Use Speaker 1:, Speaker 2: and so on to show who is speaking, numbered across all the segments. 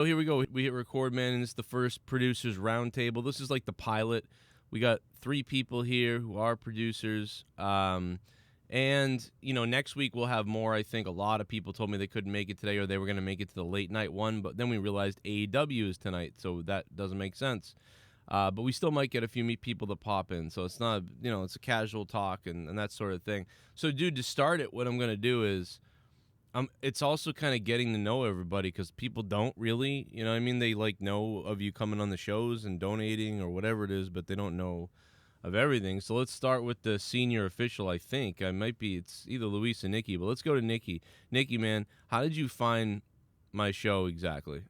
Speaker 1: So here we go. We hit record, man, and it's the first producers roundtable. This is like the pilot. We got 3 people here who are producers. And, you know, next week we'll have more. I think a lot of people told me they couldn't make it today or they were going to make it to the late night one. But then we realized AEW is tonight, so that doesn't make sense. But we still might get a few people to pop in. So it's not, you know, it's a casual talk and that sort of thing. So, dude, to start it, what I'm going to do is it's also kind of getting to know everybody because people don't really, you know what I mean? They like know of you coming on the shows and donating or whatever it is, but they don't know of everything. So let's start with the senior official, I think. It's either Luis or Nikki, but let's go to Nikki. Nikki, man, how did you find my show exactly?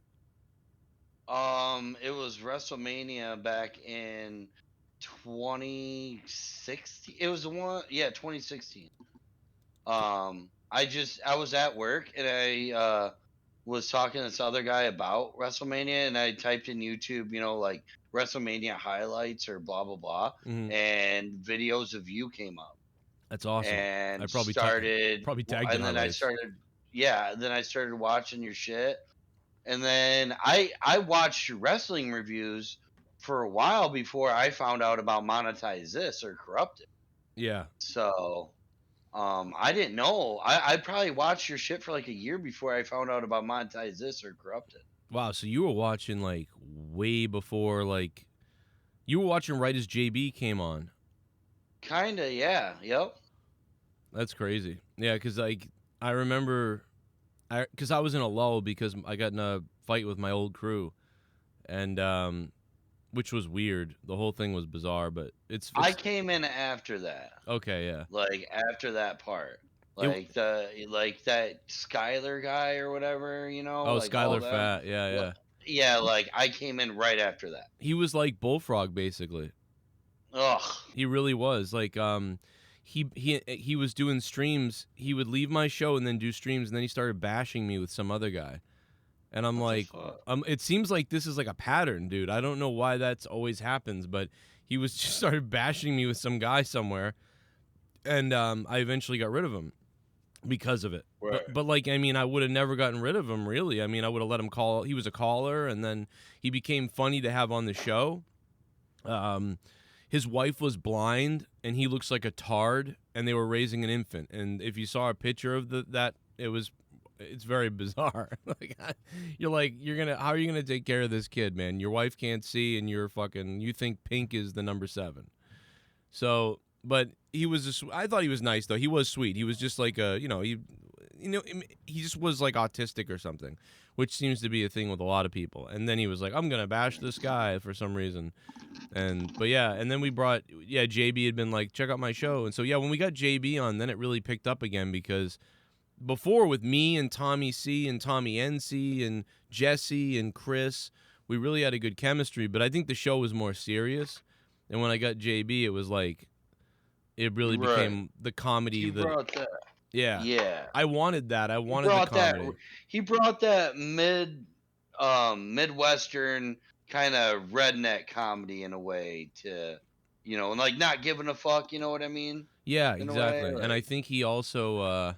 Speaker 2: It was WrestleMania back in 2016. It was the one, yeah, 2016. I was at work and I was talking to this other guy about WrestleMania, and I typed in YouTube, you know, like WrestleMania highlights or blah blah blah,
Speaker 1: Mm-hmm.
Speaker 2: and videos of you came up,
Speaker 1: That's awesome. I
Speaker 2: and
Speaker 1: probably
Speaker 2: started,
Speaker 1: tagged your
Speaker 2: and then I
Speaker 1: highlights.
Speaker 2: started, yeah, then I started watching your shit, and then I watched your wrestling reviews for a while before I found out about Monetize This or Corrupted.
Speaker 1: Yeah.
Speaker 2: So I didn't know. I probably watched your shit for like a year before I found out about Monetize This or Corrupted.
Speaker 1: Wow, so you were watching like way before, like you were watching right as JB came on.
Speaker 2: Kinda, yeah. Yep.
Speaker 1: That's crazy. Yeah, because like I remember, because I was in a lull because I got in a fight with my old crew, and which was weird. The whole thing was bizarre, but
Speaker 2: I
Speaker 1: it's
Speaker 2: came in after that.
Speaker 1: okay. Yeah,
Speaker 2: Like after that part.
Speaker 1: it.
Speaker 2: Like that Skyler guy or whatever, you know,
Speaker 1: Oh,
Speaker 2: like all
Speaker 1: Skylar
Speaker 2: them.
Speaker 1: Fat. Yeah,
Speaker 2: Li-
Speaker 1: yeah.
Speaker 2: Yeah, like I came in right after that.
Speaker 1: He was like Bullfrog basically.
Speaker 2: Ugh.
Speaker 1: He really was like he was doing streams. He would leave my show and then do streams, and then he started bashing me with some other guy. And I'm
Speaker 2: What the
Speaker 1: like,
Speaker 2: fuck?
Speaker 1: it seems like this is like a pattern, dude. I don't know why that's always happens, but he was just started bashing me with some guy somewhere, and I eventually got rid of him because of it.
Speaker 2: Right.
Speaker 1: But like, I mean, I would have never gotten rid of him, really. I mean, I would have let him call. He was a caller, and then he became funny to have on the show. His wife was blind, and he looks like a tard, and they were raising an infant. And if you saw a picture of that, it's very bizarre. Like, how are you gonna take care of this kid, man? Your wife can't see, and you think pink is the number 7. So, but I thought he was nice though. He was sweet. He was just like he just was like autistic or something, which seems to be a thing with a lot of people. And then he was like, I'm gonna bash this guy for some reason. But yeah, and then JB had been like, check out my show. And so yeah, when we got JB on, then it really picked up again because before with me and Tommy C and Tommy NC and Jesse and Chris, we really had a good chemistry, but I think the show was more serious. And when I got JB, it was like it really became the comedy.
Speaker 2: He brought that.
Speaker 1: Yeah.
Speaker 2: Yeah.
Speaker 1: I wanted that. I wanted the comedy.
Speaker 2: He brought that Midwestern kind of redneck comedy in a way to, you know, and like not giving a fuck, you know what I mean?
Speaker 1: Yeah,
Speaker 2: In
Speaker 1: exactly.
Speaker 2: a way,
Speaker 1: And I think he also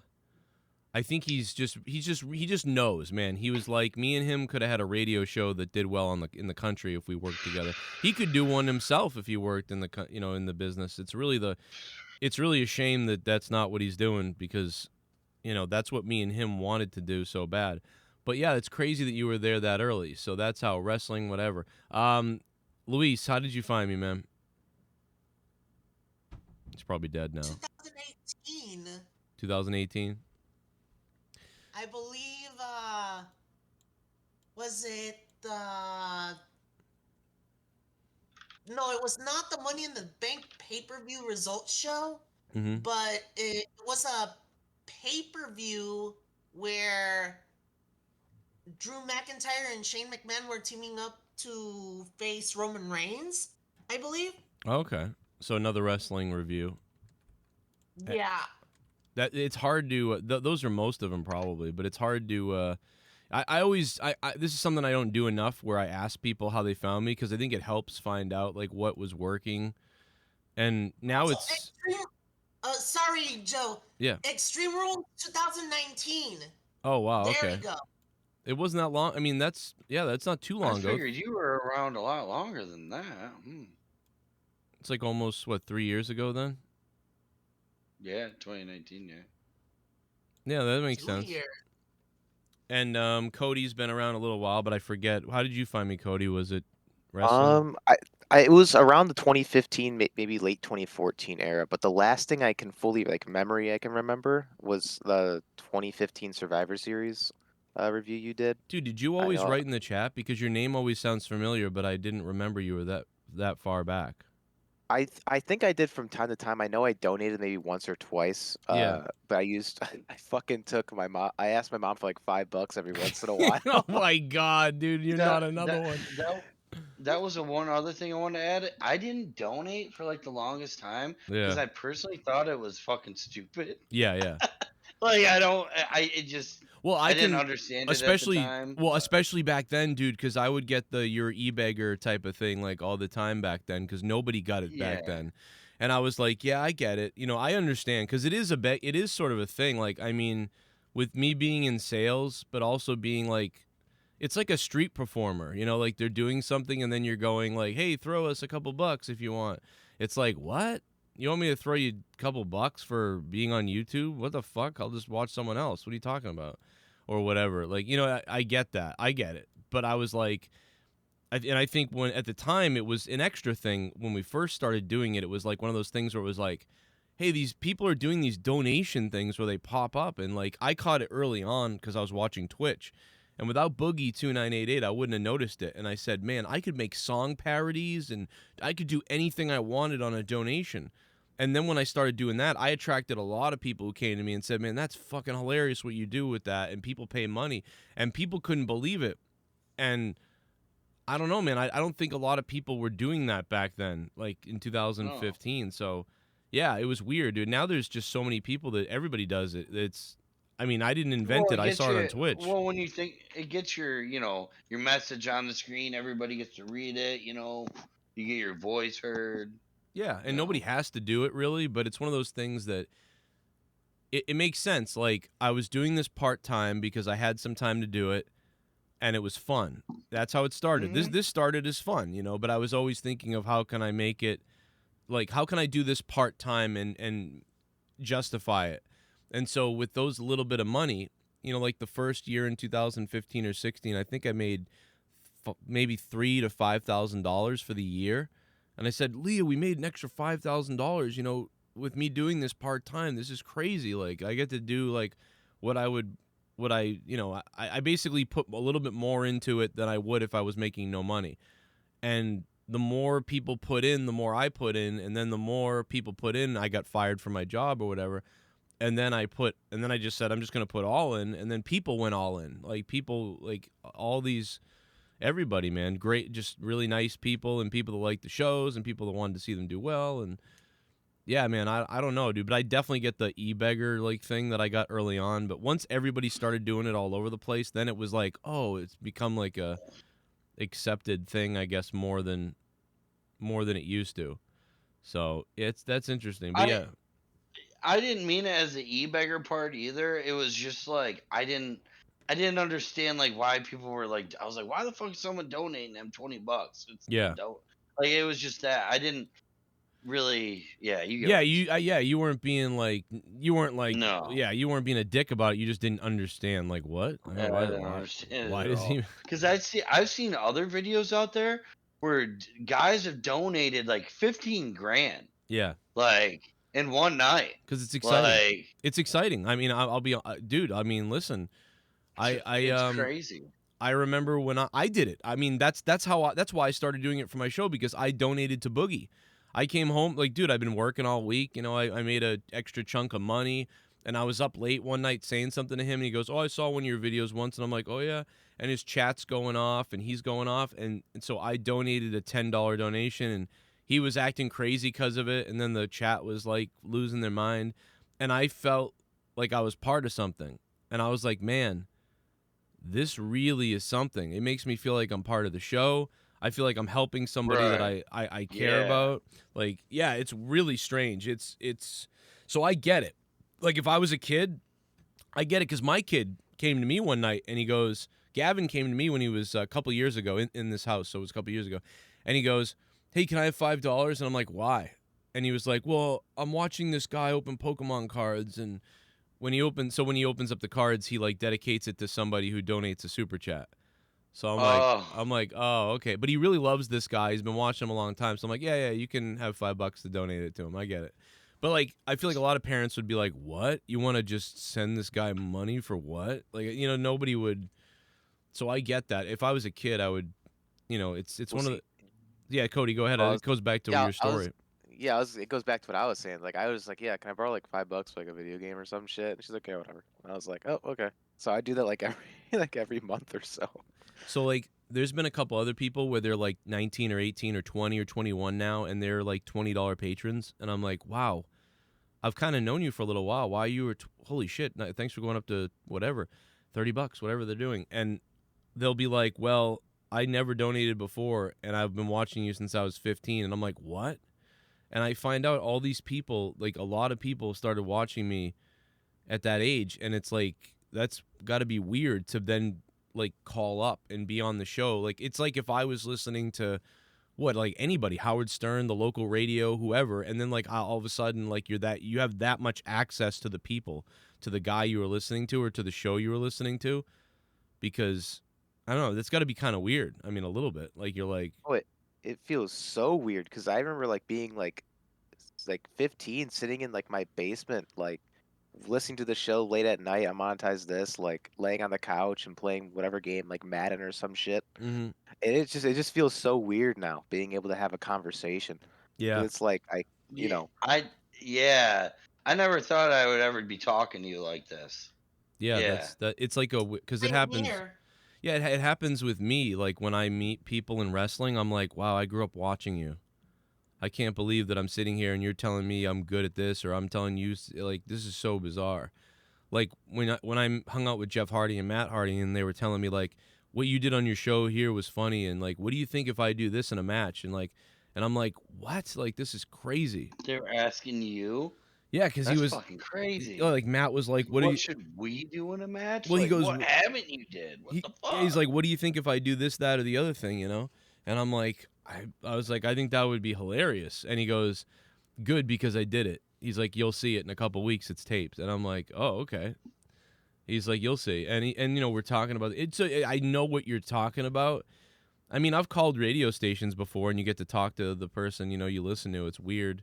Speaker 1: I think he just knows, man. He was like, me and him could have had a radio show that did well in the country if we worked together. He could do one himself if he worked in the business. It's really a shame that that's not what he's doing because, you know, that's what me and him wanted to do so bad. But yeah, it's crazy that you were there that early. So that's how wrestling, whatever. Luis, how did you find me, man? He's probably dead now.
Speaker 3: 2018.
Speaker 1: 2018.
Speaker 3: I believe, was it, no, it was not the Money in the Bank pay-per-view results show, but it was a pay-per-view where Drew McIntyre and Shane McMahon were teaming up to face Roman Reigns, I believe.
Speaker 1: Okay. So another wrestling review.
Speaker 3: Yeah.
Speaker 1: That it's hard to those are most of them probably, but it's hard to I this is something I don't do enough where I ask people how they found me because I think it helps find out like what was working. And now it's
Speaker 3: sorry, Joe.
Speaker 1: Yeah.
Speaker 3: Extreme Rules 2019.
Speaker 1: Oh wow,
Speaker 3: There
Speaker 1: okay.
Speaker 3: we go.
Speaker 1: It wasn't that long. I mean, that's not too
Speaker 2: I
Speaker 1: long ago.
Speaker 2: figured you were around a lot longer than that.
Speaker 1: It's like almost 3 years ago then.
Speaker 2: Yeah, 2019. Yeah.
Speaker 1: Yeah, that makes
Speaker 3: 2
Speaker 1: sense.
Speaker 3: years.
Speaker 1: And Cody's been around a little while, but I forget. How did you find me, Cody? Was it wrestling?
Speaker 4: It was around the 2015, maybe late 2014 era, but the last thing I can fully I can remember was the 2015 Survivor Series review you did.
Speaker 1: Dude, did you always write in the chat? Because your name always sounds familiar, but I didn't remember you were that far back.
Speaker 4: I think I did from time to time. I know I donated maybe once or twice.
Speaker 1: Yeah.
Speaker 4: But I fucking took my mom. I asked my mom for like $5 every once in a while.
Speaker 1: Oh my god, dude, you're not another one.
Speaker 2: That was the one other thing I wanted to add. I didn't donate for like the longest time because I personally thought it was fucking stupid.
Speaker 1: Yeah.
Speaker 2: Like I didn't understand it at the time.
Speaker 1: Well, especially back then, dude, because I would get the "you're e-beggar" type of thing like all the time back then, because nobody got it back then, and I was like, yeah, I get it, I understand, because it is sort of a thing. Like, I mean, with me being in sales, but also being like, it's like a street performer, like they're doing something, and then you're going like, hey, throw us a couple bucks if you want. It's like, what? You want me to throw you a couple bucks for being on YouTube? What the fuck? I'll just watch someone else. What are you talking about? Or whatever. Like, I get that. I get it. But I was like, and I think when at the time it was an extra thing when we first started doing it, it was like one of those things where it was like, hey, these people are doing these donation things where they pop up. And like, I caught it early on because I was watching Twitch. And without Boogie2988, I wouldn't have noticed it. And I said, man, I could make song parodies and I could do anything I wanted on a donation. And then when I started doing that, I attracted a lot of people who came to me and said, man, that's fucking hilarious what you do with that. And people pay money. And people couldn't believe it. And I don't know, man. I don't think a lot of people were doing that back then, like in 2015. So, yeah, it was weird, dude. Now there's just so many people that everybody does it. I mean, I didn't invent it. I saw it on Twitch.
Speaker 2: Well, when you think it gets your message on the screen, everybody gets to read it, you get your voice heard.
Speaker 1: Yeah, and nobody has to do it really, but it's one of those things that it makes sense. Like, I was doing this part-time because I had some time to do it, and it was fun. That's how it started.
Speaker 2: Mm-hmm.
Speaker 1: This started as fun, but I was always thinking of how can I make it, like, how can I do this part-time and justify it? And so with those little bit of money, like the first year in 2015 or 16, I think I made maybe $3,000 to $5,000 for the year. And I said, Leah, we made an extra $5,000, with me doing this part-time. This is crazy. Like, I get to do like I basically put a little bit more into it than I would if I was making no money. And the more people put in, the more I put in, and then the more people put in, I got fired from my job or whatever. And then I just said, I'm just going to put all in, and then people went all in. Like, people, like all these, everybody, man, great, just really nice people, and people that like the shows, and people that wanted to see them do well. And yeah, man, I don't know, dude, but I definitely get the e-beggar like thing that I got early on. But once everybody started doing it all over the place, then it was like, oh, it's become like a accepted thing, I guess, more than it used to. So that's interesting. But yeah,
Speaker 2: I didn't mean it as the e-beggar part either. It was just like I didn't understand like why people were like, I was like, why the fuck is someone donating them $20? Like, it was just that I didn't really.
Speaker 1: You weren't being like,
Speaker 2: no.
Speaker 1: Yeah, you weren't being a dick about it. You just didn't understand, like, what?
Speaker 2: I didn't understand.
Speaker 1: Why does he?
Speaker 2: Because I've seen other videos out there where guys have donated like 15 grand.
Speaker 1: Yeah.
Speaker 2: Like, in one night.
Speaker 1: Because it's exciting.
Speaker 2: Like,
Speaker 1: it's exciting. I mean, I'll be, dude. I mean, listen,
Speaker 2: it's crazy.
Speaker 1: I remember when I did it. I mean, that's why I started doing it for my show, because I donated to Boogie. I came home like, dude, I've been working all week. I made an extra chunk of money, and I was up late one night saying something to him, and he goes, "Oh, I saw one of your videos once," and I'm like, "Oh yeah," and his chat's going off, and he's going off, and so I donated a $10 donation, and he was acting crazy because of it, and then the chat was like losing their mind, and I felt like I was part of something, and I was like, man, this really is something. It makes me feel like I'm part of the show. I feel like I'm helping somebody that I care about. Like, yeah, it's really strange. It's so I get it. Like, if I was a kid, I get it, because my kid came to me one night and he goes, Gavin came to me when he was a couple years ago in this house, so it was a couple years ago, and he goes, "Hey, can I have $5?" And I'm like, "Why?" And he was like, "Well, I'm watching this guy open Pokemon cards, and when he opens up the cards, he like dedicates it to somebody who donates a super chat." So I'm like, oh, okay. But he really loves this guy. He's been watching him a long time. So I'm like, yeah, you can have $5 to donate it to him. I get it. But like, I feel like a lot of parents would be like, what? You want to just send this guy money for what? Like, nobody would. So I get that. If I was a kid, I would, it's one of the. Yeah, Cody, go ahead. It goes back to your story.
Speaker 4: It goes back to what I was saying. Like, I was like, yeah, can I borrow like $5 for like a video game or some shit? And she's like, yeah, whatever. And I was like, oh, okay. So I do that like every month or so.
Speaker 1: So like, there's been a couple other people where they're like 19 or 18 or 20 or 21 now, and they're like $20 patrons, and I'm like, wow, I've kind of known you for a little while. Why you were holy shit? Thanks for going up to whatever, $30, whatever they're doing, and they'll be like, well, I never donated before, and I've been watching you since I was 15, and I'm like, what? And I find out all these people, like a lot of people, started watching me at that age, and it's like that's got to be weird to then like call up and be on the show. Like it's like if I was listening to like anybody, Howard Stern, the local radio, whoever, and then like all of a sudden like you have that much access to the people, to the guy you were listening to or to the show you were listening to, because I don't know, that's got to be kind of weird. I mean, a little bit. Like you're like,
Speaker 4: oh, it feels so weird because I remember like being like 15, sitting in like my basement, like listening to the show late at night. I monetized this, like laying on the couch and playing whatever game, like Madden or some shit.
Speaker 1: mm-hmm.
Speaker 4: And it just feels so weird now being able to have a conversation.
Speaker 1: Yeah,
Speaker 4: it's like I
Speaker 2: never thought I would ever be talking to you like this.
Speaker 1: Yeah. It's like because it happens.
Speaker 3: Here.
Speaker 1: Yeah, it happens with me. Like when I meet people in wrestling, I'm like, wow, I grew up watching you. I can't believe that I'm sitting here and you're telling me I'm good at this, or I'm telling you, like, this is so bizarre. Like when I hung out with Jeff Hardy and Matt Hardy, and they were telling me like, what you did on your show here was funny, and like, what do you think if I do this in a match? And I'm like, what? Like, this is crazy.
Speaker 2: They're asking you.
Speaker 1: Yeah, because he was
Speaker 2: fucking crazy.
Speaker 1: Like Matt was like,
Speaker 2: what should we do in a match?
Speaker 1: Well,
Speaker 2: like,
Speaker 1: he goes,
Speaker 2: what haven't you did? What the fuck?
Speaker 1: He's like, what do you think if I do this, that, or the other thing? And I'm like, I was like, I think that would be hilarious. And he goes, good, because I did it. He's like, you'll see it in a couple weeks. It's taped. And I'm like, oh, okay. He's like, you'll see. And we're talking about it. So I know what you're talking about. I mean, I've called radio stations before, and you get to talk to the person you listen to. It's weird.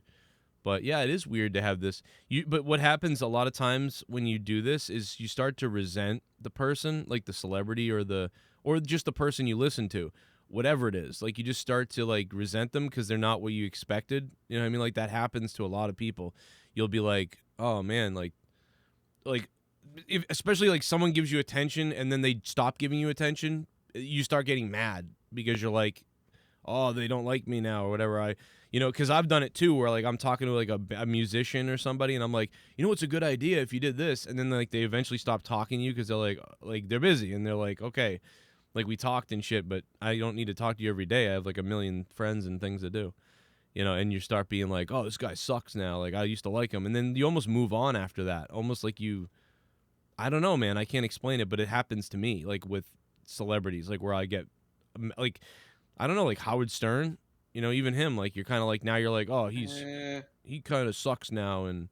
Speaker 1: But yeah, it is weird to have this. But what happens a lot of times when you do this is you start to resent the person, like the celebrity or just the person you listen to, whatever it is. Like you just start to like resent them because they're not what you expected. You know what I mean? Like that happens to a lot of people. You'll be like, oh man, like especially like someone gives you attention and then they stop giving you attention, you start getting mad because you're like, oh, they don't like me now or whatever. Because I've done it too, where like I'm talking to like a musician or somebody, and I'm like, what's a good idea if you did this, and then like they eventually stop talking to you because they're like they're busy, and they're like, okay, like we talked and shit, but I don't need to talk to you every day. I have like a million friends and things to do, and you start being like, oh, this guy sucks now. Like I used to like him, and then you almost move on after that, almost like I don't know, man. I can't explain it, but it happens to me, like with celebrities, like where I get like, I don't know, like Howard Stern. Even him, like you're kind of like now you're like, oh, he kind of sucks now, and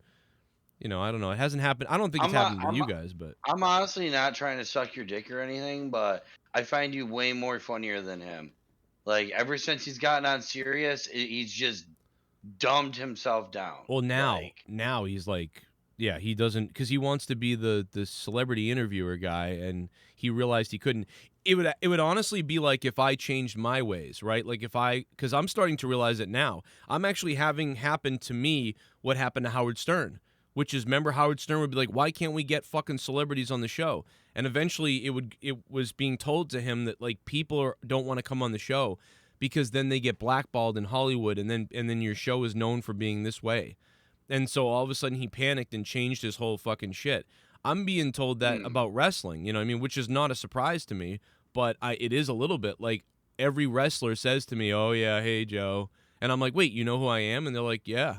Speaker 1: I don't know. It hasn't happened. I don't think it's happened with you guys, but
Speaker 2: I'm honestly not trying to suck your dick or anything, but I find you way more funnier than him. Like ever since he's gotten on Sirius, he's just dumbed himself down.
Speaker 1: Well, now he's like, yeah, he doesn't, because he wants to be the celebrity interviewer guy, and he realized he couldn't. It would honestly be like if I changed my ways, right? Like because I'm starting to realize it now. I'm actually having happen to me what happened to Howard Stern, which is, remember Howard Stern would be like, why can't we get fucking celebrities on the show? And eventually it was being told to him that like people don't want to come on the show because then they get blackballed in Hollywood, and then your show is known for being this way. And so all of a sudden he panicked and changed his whole fucking shit. I'm being told that about wrestling, what I mean, which is not a surprise to me, but it is a little bit. Like every wrestler says to me, oh yeah, hey Joe. And I'm like, wait, you know who I am? And they're like, yeah.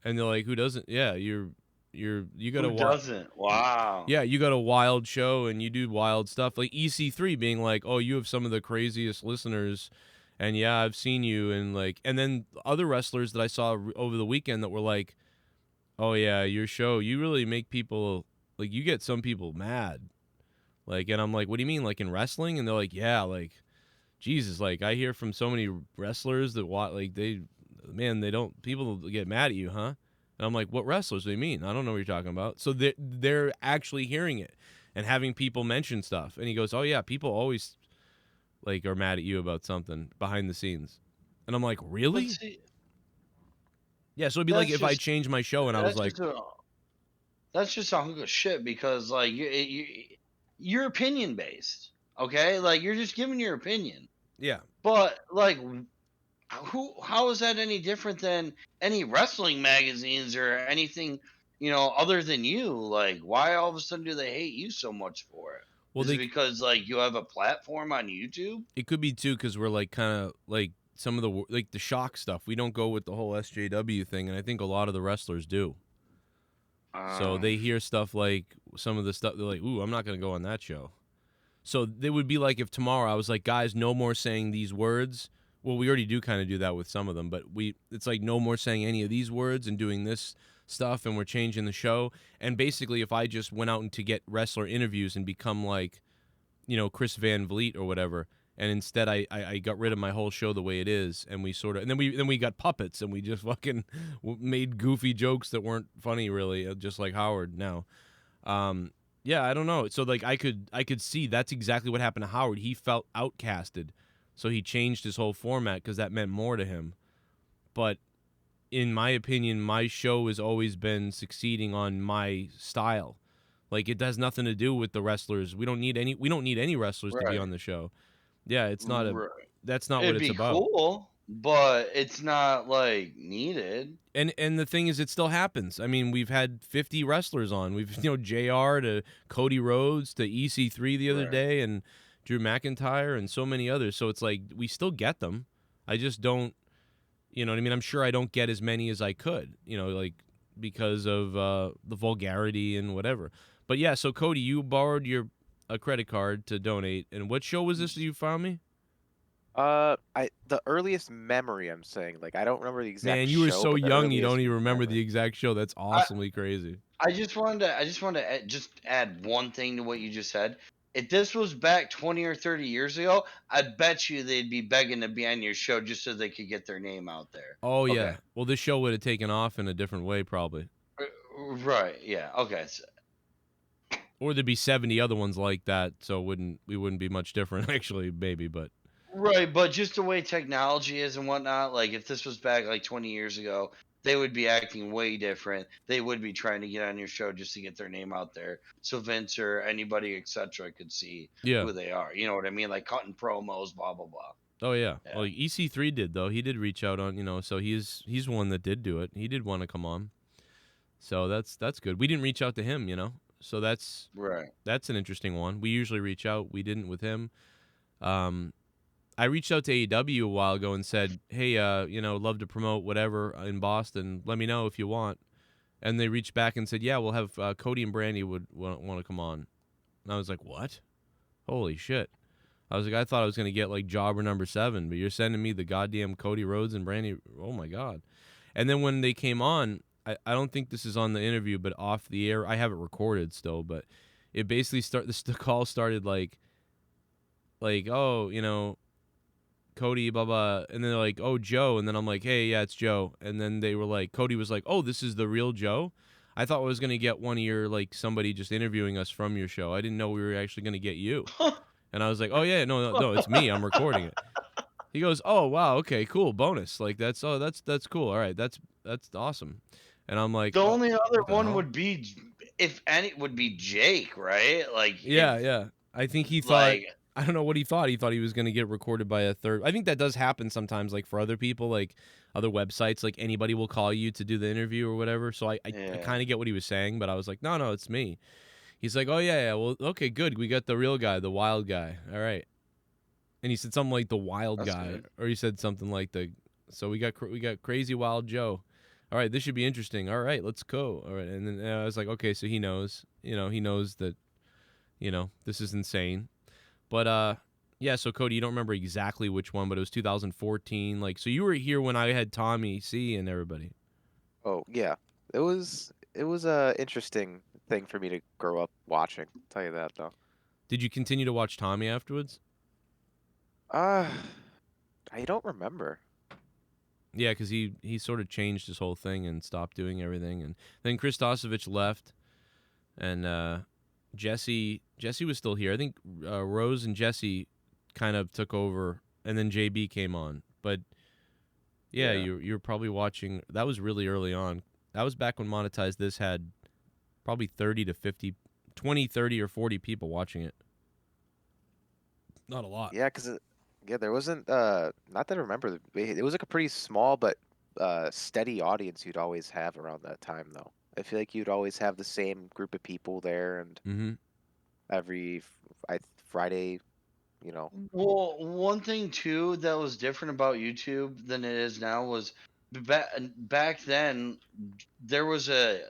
Speaker 1: And they're like, who doesn't? Yeah, you're you got
Speaker 2: Who doesn't? Wow.
Speaker 1: Yeah, you got a wild show and you do wild stuff. Like EC3 being like, oh, you have some of the craziest listeners, and yeah, I've seen you, and like, and then other wrestlers that I saw over the weekend that were like, oh yeah, your show, you really make people like, you get some people mad, like, and I'm like, what do you mean, like in wrestling? And they're like, yeah, like, Jesus, like I hear from so many wrestlers that like they don't, people get mad at you, huh? And I'm like, what wrestlers do you mean? I don't know what you're talking about. So they're actually hearing it and having people mention stuff. And he goes, oh yeah, people always like are mad at you about something behind the scenes. And I'm like, really? Yeah, so it'd be like if I changed my show and I was like,
Speaker 2: that's just a hunk of shit, because like you're opinion based, okay? Like you're just giving your opinion.
Speaker 1: Yeah.
Speaker 2: But like, how is that any different than any wrestling magazines or anything, other than you? Like, why all of a sudden do they hate you so much for it? Well, is it because like you have a platform on YouTube?
Speaker 1: It could be too, because we're like kind of like some of the like the shock stuff. We don't go with the whole SJW thing, and I think a lot of the wrestlers do. So they hear stuff like some of the stuff, they're like, ooh, I'm not gonna go on that show. So they would be like, if tomorrow I was like, guys, no more saying these words. Well, we already do kind of do that with some of them, but it's like no more saying any of these words and doing this stuff, and we're changing the show. And basically, if I just went out to get wrestler interviews and become like, Chris Van Vliet or whatever, and instead I got rid of my whole show the way it is, and we sort of, and then we got puppets, and we just fucking made goofy jokes that weren't funny really, just like Howard now. Yeah, I don't know. So like I could see that's exactly what happened to Howard. He felt outcasted. So he changed his whole format because that meant more to him. But in my opinion, my show has always been succeeding on my style. Like it has nothing to do with the wrestlers. We don't need any wrestlers to be on the show. Yeah, it's not that's not what it's about.
Speaker 2: It'd be cool, but it's not like needed.
Speaker 1: And the thing is, it still happens. I mean, we've had 50 wrestlers on. We've JR to Cody Rhodes to EC3 the other day, and Drew McIntyre and so many others. So it's like we still get them. I just don't, you know what I mean? I'm sure I don't get as many as I could, like because of the vulgarity and whatever. But yeah, so Cody, you borrowed a credit card to donate. And what show was this that you found me?
Speaker 4: The earliest memory I'm saying, like I don't remember the exact.
Speaker 1: Man, you were so young, you don't even remember the exact show. That's awesomely crazy.
Speaker 2: I just wanted to just add one thing to what you just said. If this was back 20 or 30 years ago, I bet you they'd be begging to be on your show just so they could get their name out there.
Speaker 1: Oh, okay. Yeah. Well, this show would have taken off in a different way, probably.
Speaker 2: Right. Yeah. Okay.
Speaker 1: Or there'd be 70 other ones like that, so we wouldn't be much different, actually, maybe, but.
Speaker 2: Right, but just the way technology is and whatnot, like if this was back like 20 years ago, they would be acting way different. They would be trying to get on your show just to get their name out there, so Vince or anybody, etc., could see who they are. You know what I mean? Like cutting promos, blah blah blah.
Speaker 1: Oh yeah. Well, EC3 did though. He did reach out on, so he's one that did do it. He did want to come on. So that's good. We didn't reach out to him, So that's That's an interesting one. We usually reach out. We didn't with him. I reached out to AEW a while ago and said, hey, love to promote whatever in Boston. Let me know if you want. And they reached back and said, yeah, we'll have Cody and Brandy would want to come on. And I was like, what? Holy shit. I was like, I thought I was going to get like jobber number 7, but you're sending me the goddamn Cody Rhodes and Brandy. Oh, my God. And then when they came on, I don't think this is on the interview, but off the air, I have it recorded still, but it basically the call started like, oh, Cody, blah, blah. And then they're like, oh, Joe. And then I'm like, hey, yeah, it's Joe. And then they were like, Cody was like, oh, this is the real Joe? I thought I was going to get one of your, like, somebody just interviewing us from your show. I didn't know we were actually going to get you. And I was like, oh, yeah, no, it's me. I'm recording it. He goes, oh, wow, okay, cool, bonus. Like, that's cool. All right, that's awesome. And I'm like,
Speaker 2: the only other one would be, if any, would be Jake, right? Like,
Speaker 1: yeah. I think he thought... I don't know what he thought. He thought he was going to get recorded by a third. I think that does happen sometimes, like for other people, like other websites, like anybody will call you to do the interview or whatever. So I kind of get what he was saying, but I was like, no, it's me. He's like, oh, yeah, well, okay, good. We got the real guy, the wild guy. All right. And he said something like the wild guy, or he said something like so we got Crazy Wild Joe. all right, this should be interesting. All right, let's go. All right, and then I was like, okay, so he knows, he knows that, this is insane. But yeah, so Cody, you don't remember exactly which one, but it was 2014. Like, so you were here when I had Tommy C and everybody.
Speaker 4: Oh yeah, it was a interesting thing for me to grow up watching. I'll tell you that though.
Speaker 1: Did you continue to watch Tommy afterwards?
Speaker 4: I don't remember.
Speaker 1: Yeah, because he sort of changed his whole thing and stopped doing everything, and then Kristosovich left, and Jesse was still here. I think Rose and Jesse kind of took over, and then JB came on. But yeah, you were probably watching. That was really early on. That was back when Monetize This had probably 30 to 50, 20, 30, or 40 people watching it. Not a lot.
Speaker 4: Yeah, because there wasn't not that I remember. It was like a pretty small but steady audience you'd always have around that time though. I feel like you'd always have the same group of people there, and every Friday,
Speaker 2: Well, one thing too that was different about YouTube than it is now was back then there was a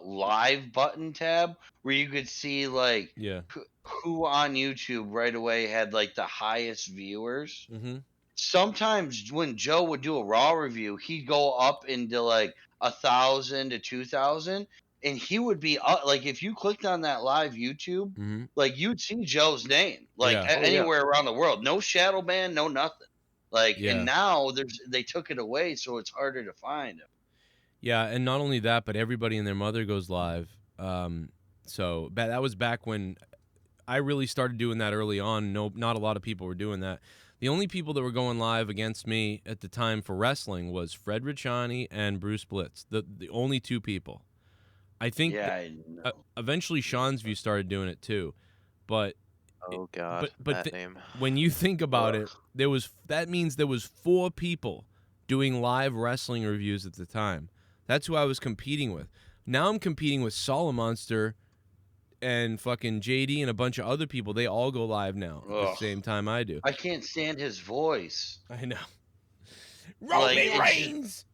Speaker 2: live button tab where you could see like
Speaker 1: Yeah.
Speaker 2: who on YouTube right away had like the highest viewers.
Speaker 1: Mm-hmm.
Speaker 2: Sometimes when Joe would do a raw review, he'd go up into like 1,000 to 2,000, and he would be up. Like if you clicked on that live YouTube, like you'd see Joe's name like anywhere around the world. No shadow ban, no nothing. Like and now they took it away, so it's harder to find him.
Speaker 1: Yeah, and not only that, but everybody and their mother goes live. So that was back when I really started doing that early on. No, not a lot of people were doing that. The only people that were going live against me at the time for wrestling was Fred Ricciani and Bruce Blitz. The only two people. I think eventually Sean's View started doing it too. But
Speaker 4: oh god,
Speaker 1: but
Speaker 4: that name.
Speaker 1: When you think about it, that means there was 4 people doing live wrestling reviews at the time. That's who I was competing with. Now I'm competing with Solomonster and fucking JD and a bunch of other people. They all go live now at the same time I do.
Speaker 2: I can't stand his voice.
Speaker 1: I know. Roman Reigns!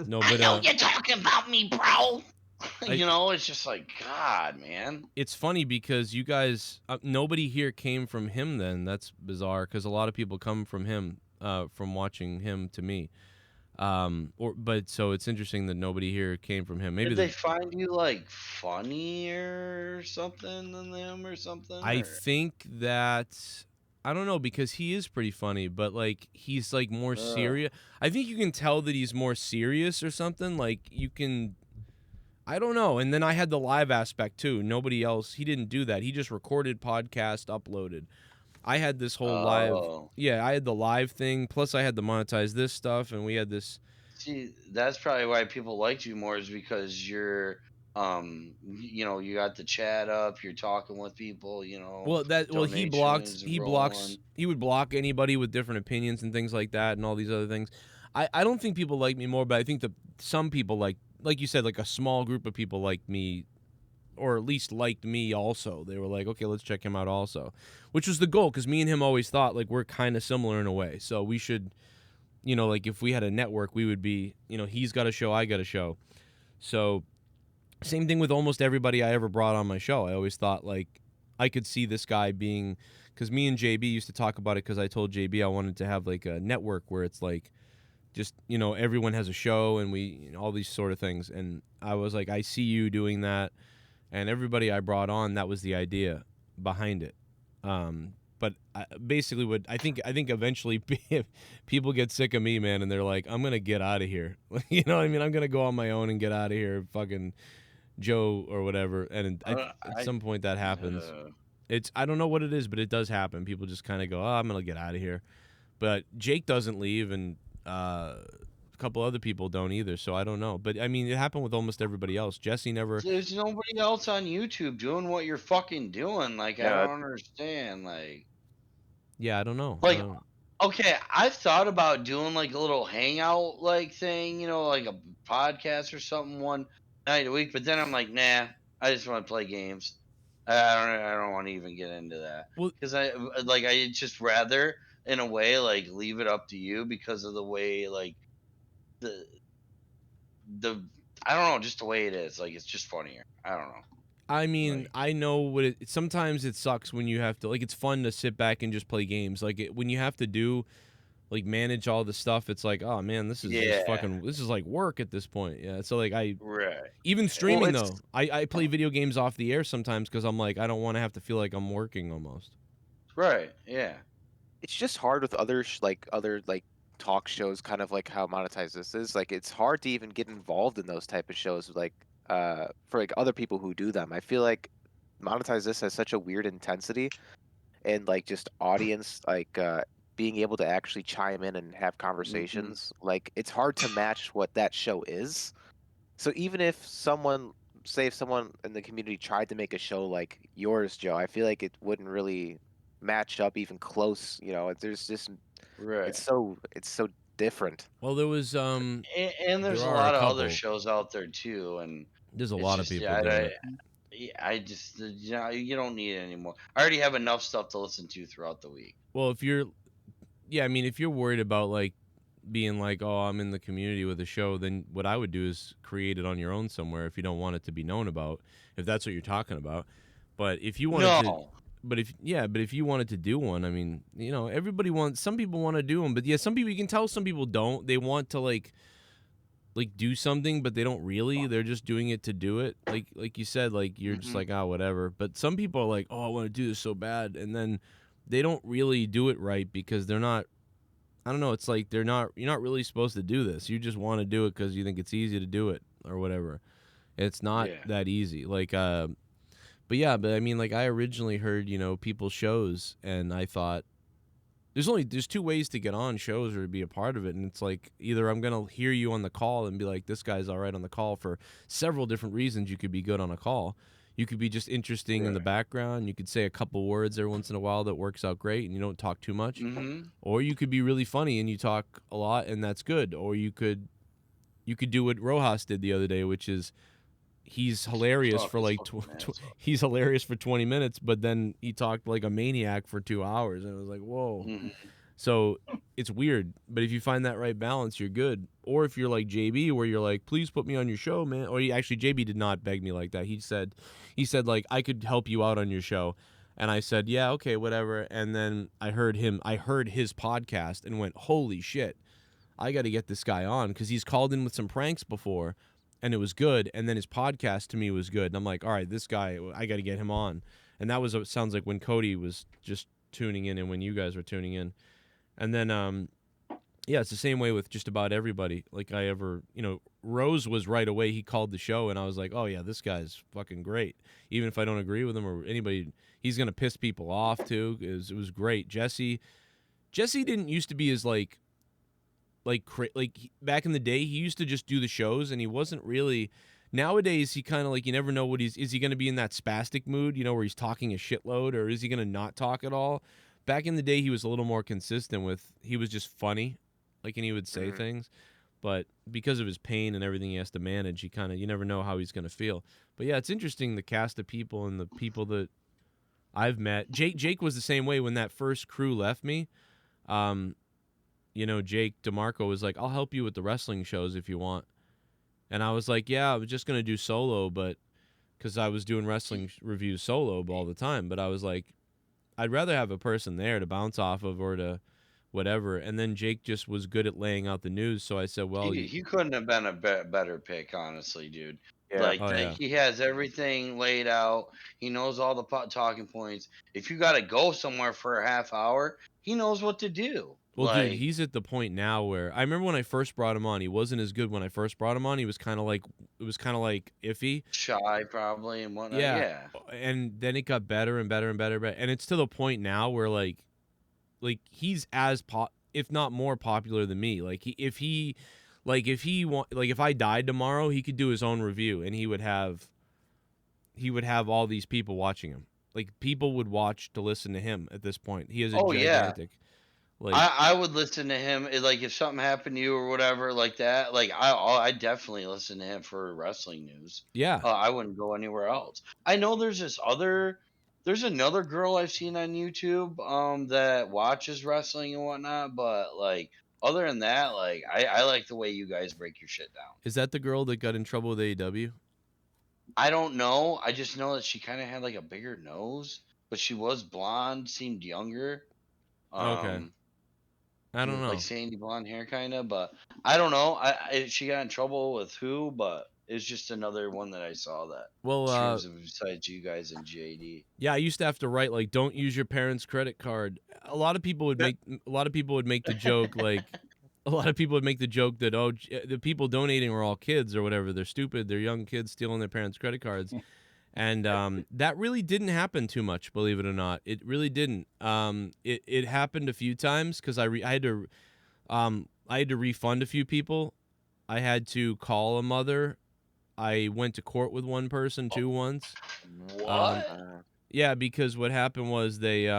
Speaker 1: No, but
Speaker 2: I know you're talking about me, bro. It's just like, God, man.
Speaker 1: It's funny because you guys, nobody here came from him then. That's bizarre because a lot of people come from him, from watching him to me. But so it's interesting that nobody here came from him. Maybe
Speaker 2: did they find you like funnier or something than them or something?
Speaker 1: I think that I don't know because he is pretty funny, but like he's like more serious. I think you can tell that he's more serious or something. Like you can, I don't know. And then I had the live aspect too. Nobody else. He didn't do that. He just recorded, podcast, uploaded. I had this whole live. Yeah, I had the live thing. Plus, I had the Monetize This stuff, and we had this.
Speaker 2: See, that's probably why people liked you more is because you're, you got the chat up. You're talking with people.
Speaker 1: He would block anybody with different opinions and things like that, and all these other things. I don't think people like me more, but I think that some people like you said, like a small group of people like me. Or at least liked me also. They were like, okay, let's check him out also. Which was the goal, because me and him always thought, like, we're kind of similar in a way. So we should, like, if we had a network, we would be, he's got a show, I got a show. So same thing with almost everybody I ever brought on my show. I always thought, like, I could see this guy being, because me and JB used to talk about it because I told JB I wanted to have, like, a network where it's, like, just, everyone has a show and we, all these sort of things. And I was like, I see you doing that. And everybody I brought on, that was the idea behind it. But basically, I think eventually people get sick of me, man, and they're like, I'm gonna get out of here. You know what I mean? I'm gonna go on my own and get out of here, fucking Joe or whatever. And at some point that happens. I don't know what it is, but it does happen. People just kind of go, I'm gonna get out of here. But Jake doesn't leave, and a couple other people don't either, so I don't know. But I mean, it happened with almost everybody else. Jesse never.
Speaker 2: There's nobody else on YouTube doing what you're fucking doing. Like, I don't understand. Like,
Speaker 1: yeah, I don't know.
Speaker 2: Like, okay, I've thought about doing like a little hangout like thing, like a podcast or something one night a week. But then I'm like, nah, I just want to play games. I don't want to even get into that because I just rather in a way like leave it up to you because of the way like the I don't know, just the way it is. Like it's just funnier. I don't know.
Speaker 1: I mean,
Speaker 2: Like,
Speaker 1: I know what it. Sometimes it sucks when you have to. Like, it's fun to sit back and just play games. Like when you have to do, like, manage all the stuff. It's like, oh man, this is just fucking. This is like work at this point. Yeah. So like even streaming though, I play video games off the air sometimes because I'm like I don't want to have to feel like I'm working almost.
Speaker 2: Right. Yeah.
Speaker 4: It's just hard with other talk shows, kind of like how monetized this is. Like it's hard to even get involved in those type of shows. Like for like other people who do them, I feel like monetize this has such a weird intensity and like just audience being able to actually chime in and have conversations. Like it's hard to match what that show is. So even if someone in the community tried to make a show like yours, Joe, I feel like it wouldn't really match up even close. There's just it's so different.
Speaker 1: Well, there was
Speaker 2: And there's
Speaker 1: there
Speaker 2: a
Speaker 1: are a
Speaker 2: lot of other
Speaker 1: couple.
Speaker 2: shows out there too, and
Speaker 1: There's a
Speaker 2: it's
Speaker 1: lot of
Speaker 2: just
Speaker 1: people doing it.
Speaker 2: I just you don't need it anymore. I already have enough stuff to listen to throughout the week.
Speaker 1: Well, if you're worried about like being like, oh, I'm in the community with a show, then what I would do is create it on your own somewhere if you don't want it to be known about, if that's what you're talking about. But if you wanted to, but if you wanted to do one, I mean, some people want to do them, but yeah, some people, you can tell some people don't. They want to like do something, but they don't really. They're just doing it to do it. Like you said, like you're just like, oh, whatever. But some people are like, oh, I want to do this so bad, and then they don't really do it right because they're not. I don't know. It's like you're not really supposed to do this. You just want to do it because you think it's easy to do it or whatever. It's not that easy. Like, but I mean, like I originally heard, people's shows, and I thought there's two ways to get on shows or to be a part of it, and it's like either I'm gonna hear you on the call and be like, this guy's all right on the call for several different reasons. You could be good on a call. You could be just interesting in the background. You could say a couple words every once in a while that works out great, and you don't talk too much. Or you could be really funny and you talk a lot, and that's good. Or you could do what Rojas did the other day, which is he's hilarious for like he's hilarious for 20 minutes, but then he talked like a maniac for 2 hours, and it was like, whoa. So it's weird, but if you find that right balance, you're good. Or if you're like JB, where you're like, please put me on your show, man. Or actually, JB did not beg me like that. He said like, I could help you out on your show. And I said, yeah, okay, whatever. And then I heard his podcast and went, holy shit, I got to get this guy on, because he's called in with some pranks before and it was good. And then his podcast to me was good. And I'm like, all right, this guy, I got to get him on. And that was, it sounds like when Cody was just tuning in and when you guys were tuning in. And then, yeah, it's the same way with just about everybody. Like Rose was right away. He called the show, and I was like, oh, yeah, this guy's fucking great. Even if I don't agree with him or anybody, he's going to piss people off, too. It was great. Jesse didn't used to be as, like back in the day, he used to just do the shows, and he wasn't really... Nowadays, he kind of like, you never know what is he going to be in that spastic mood, where he's talking a shitload, or is he going to not talk at all? Back in the day, he was a little more consistent he was just funny, and he would say things. But because of his pain and everything he has to manage, you never know how he's going to feel. But yeah, it's interesting, the cast of people and the people that I've met. Jake was the same way when that first crew left me. Jake DeMarco was like, I'll help you with the wrestling shows if you want. And I was like, yeah, I was just going to do solo, but because I was doing wrestling reviews solo all the time. But I was like, I'd rather have a person there to bounce off of or to whatever. And then Jake just was good at laying out the news. So I said, well,
Speaker 2: he couldn't have been a better pick, honestly, dude.
Speaker 4: Yeah.
Speaker 2: He has everything laid out. He knows all the talking points. If you got to go somewhere for a half hour, he knows what to do.
Speaker 1: Well, dude, he's at the point now where I remember when I first brought him on, he wasn't as good when I first brought him on. He was kind of like, iffy.
Speaker 2: Shy, probably, and whatnot. Yeah.
Speaker 1: And then it got better and better and better. And it's to the point now where, like he's as if not more popular than me. If I died tomorrow, he could do his own review, and he would have all these people watching him. Like, people would watch to listen to him at this point. He is a gigantic...
Speaker 2: Yeah. I would listen to him, like, if something happened to you or whatever like that. Like, I definitely listen to him for wrestling news.
Speaker 1: Yeah.
Speaker 2: I wouldn't go anywhere else. I know there's another girl I've seen on YouTube that watches wrestling and whatnot, but like other than that, like I like the way you guys break your shit down.
Speaker 1: Is that the girl that got in trouble with AEW?
Speaker 2: I don't know. I just know that she kind of had like a bigger nose, but she was blonde, seemed younger.
Speaker 1: Okay. I don't know.
Speaker 2: Like sandy blonde hair, kind of. But I don't know. She got in trouble with who? But it's just another one that I saw that.
Speaker 1: Well,
Speaker 2: besides you guys and JD.
Speaker 1: Yeah, I used to have to write like, "Don't use your parents' credit card." A lot of people would make the joke like. A lot of people would make the joke that, oh, the people donating were all kids or whatever. They're stupid. They're young kids stealing their parents' credit cards. And that really didn't happen too much, believe it or not. It really didn't. It happened a few times because I had to refund a few people. I had to call a mother. I went to court with one person too once.
Speaker 2: What?
Speaker 1: Yeah, because what happened was they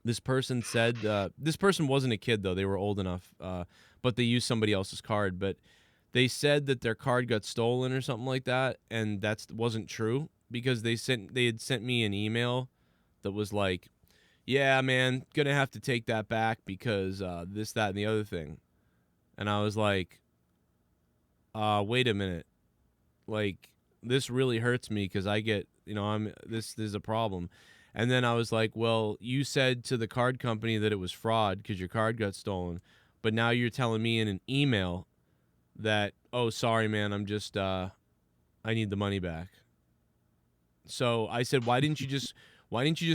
Speaker 1: this person said this person wasn't a kid though. They were old enough, but they used somebody else's card. But they said that their card got stolen or something like that, and that wasn't true because they had sent me an email that was like, "Yeah, man, gonna have to take that back because this, that, and the other thing," and I was like, "Wait a minute, like this really hurts me because I get, this is a problem." And then I was like, well, you said to the card company that it was fraud because your card got stolen. But now you're telling me in an email that, oh, sorry, man, I'm just, I need the money back. So I said, why didn't you just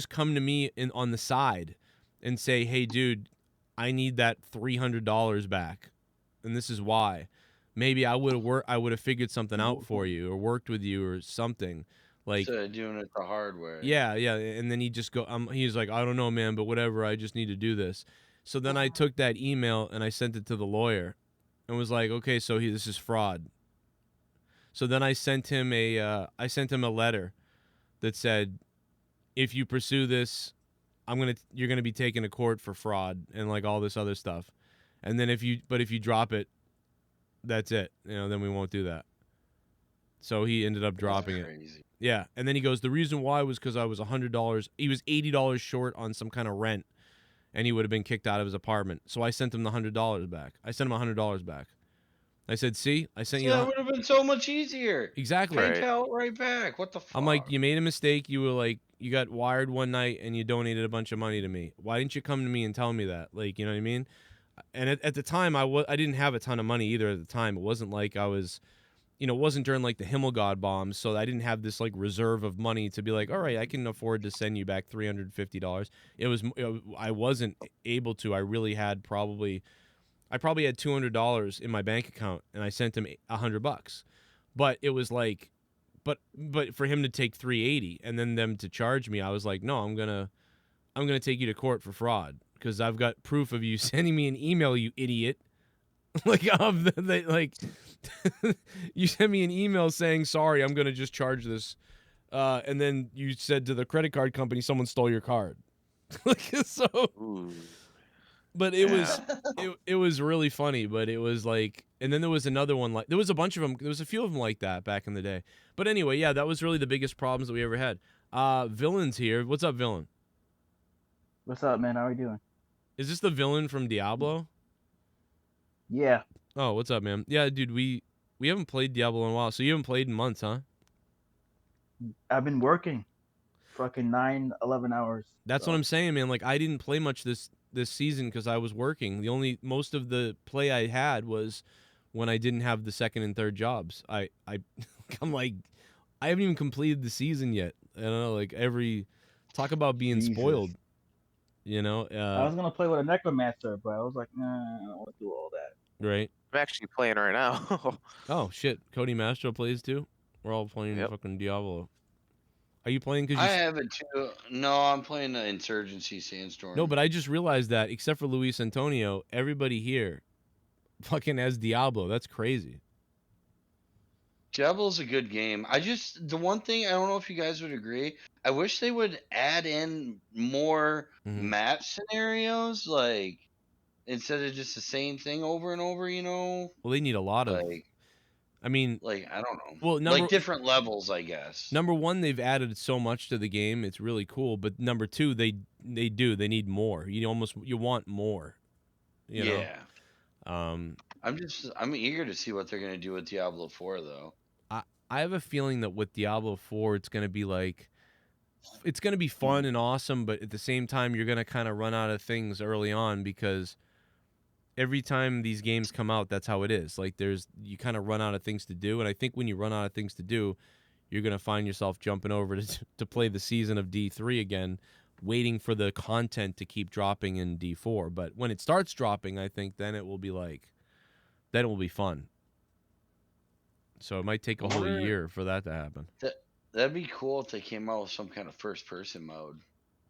Speaker 1: come to me on the side and say, hey, dude, I need that $300 back. And this is why. Maybe I would have figured something out for you or worked with you or something. Like,
Speaker 2: instead of doing it the hard way.
Speaker 1: Yeah, and then he's like, I don't know, man, but whatever, I just need to do this. So then I took that email and I sent it to the lawyer and was like, okay, so this is fraud. So then I sent him a letter that said, if you pursue this, you're gonna be taken to court for fraud and like all this other stuff. And then if you drop it, that's it. Then we won't do that. So he ended up dropping it. Yeah, and then he goes, the reason why was because I was $100. He was $80 short on some kind of rent, and he would have been kicked out of his apartment. So I sent him the $100 back. I sent him $100 back. I said, see, I sent you.
Speaker 2: That would have been so much easier.
Speaker 1: Exactly.
Speaker 2: PayPal right back. What the fuck?
Speaker 1: I'm like, you made a mistake. You were like, you got wired one night and you donated a bunch of money to me. Why didn't you come to me and tell me that? Like, you know what I mean? And at the time, I didn't have a ton of money either. At the time, it wasn't like I was. It wasn't during like the Himmelgod bombs, so I didn't have this like reserve of money to be like, all right, I can afford to send you back $350. I wasn't able to. I really had probably had $200 in my bank account, and I sent him $100. But it was like, but for him to take $380 and then them to charge me, I was like, no, I'm gonna take you to court for fraud because I've got proof of you sending me an email, you idiot. Like you sent me an email saying sorry, I'm gonna just charge this, and then you said to the credit card company someone stole your card. So, but it was really funny. But it was like, and then there was another one there was a bunch of them. There was a few of them like that back in the day. But anyway, yeah, that was really the biggest problems that we ever had. Villain's here. What's up, Villain?
Speaker 5: What's up, man? How are you doing?
Speaker 1: Is this the Villain from Diablo?
Speaker 5: Yeah.
Speaker 1: Oh, what's up, man? Yeah, dude, we haven't played Diablo in a while. So you haven't played in months, huh?
Speaker 5: I've been working fucking 9-11 hours.
Speaker 1: That's what I'm saying, man. Like, I didn't play much this season because I was working. Most of the play I had was when I didn't have the second and third jobs. I'm like, I haven't even completed the season yet. I don't know, like talk about being spoiled. I
Speaker 5: was gonna play with a necromancer, but I was like, nah, I don't want to do all that.
Speaker 1: Right.
Speaker 4: I'm actually playing right now.
Speaker 1: Oh shit, Cody Mastro plays too. We're all playing fucking Diablo. Are you playing? Because
Speaker 2: I have it too. No, I'm playing the Insurgency Sandstorm.
Speaker 1: No, but I just realized that except for Luis Antonio, everybody here fucking has Diablo. That's crazy.
Speaker 2: Diablo's a good game. The one thing, I don't know if you guys would agree, I wish they would add in more match scenarios, like, instead of just the same thing over and over, Well,
Speaker 1: they need a lot of, I mean...
Speaker 2: Like, I don't know.
Speaker 1: Well,
Speaker 2: like, different levels, I guess.
Speaker 1: Number one, they've added so much to the game. It's really cool. But number two, they need more. You want more. You know.
Speaker 2: I'm eager to see what they're gonna do with Diablo 4 though.
Speaker 1: I have a feeling that with Diablo 4, it's gonna be fun and awesome, but at the same time, you're gonna kind of run out of things early on because every time these games come out, that's how it is. Like you kind of run out of things to do, and I think when you run out of things to do, you're gonna find yourself jumping over to play the season of D3 again, waiting for the content to keep dropping in D4. But when it starts dropping, I think then it will be fun. So it might take a whole year for that to happen.
Speaker 2: That'd be cool if they came out with some kind of first-person mode.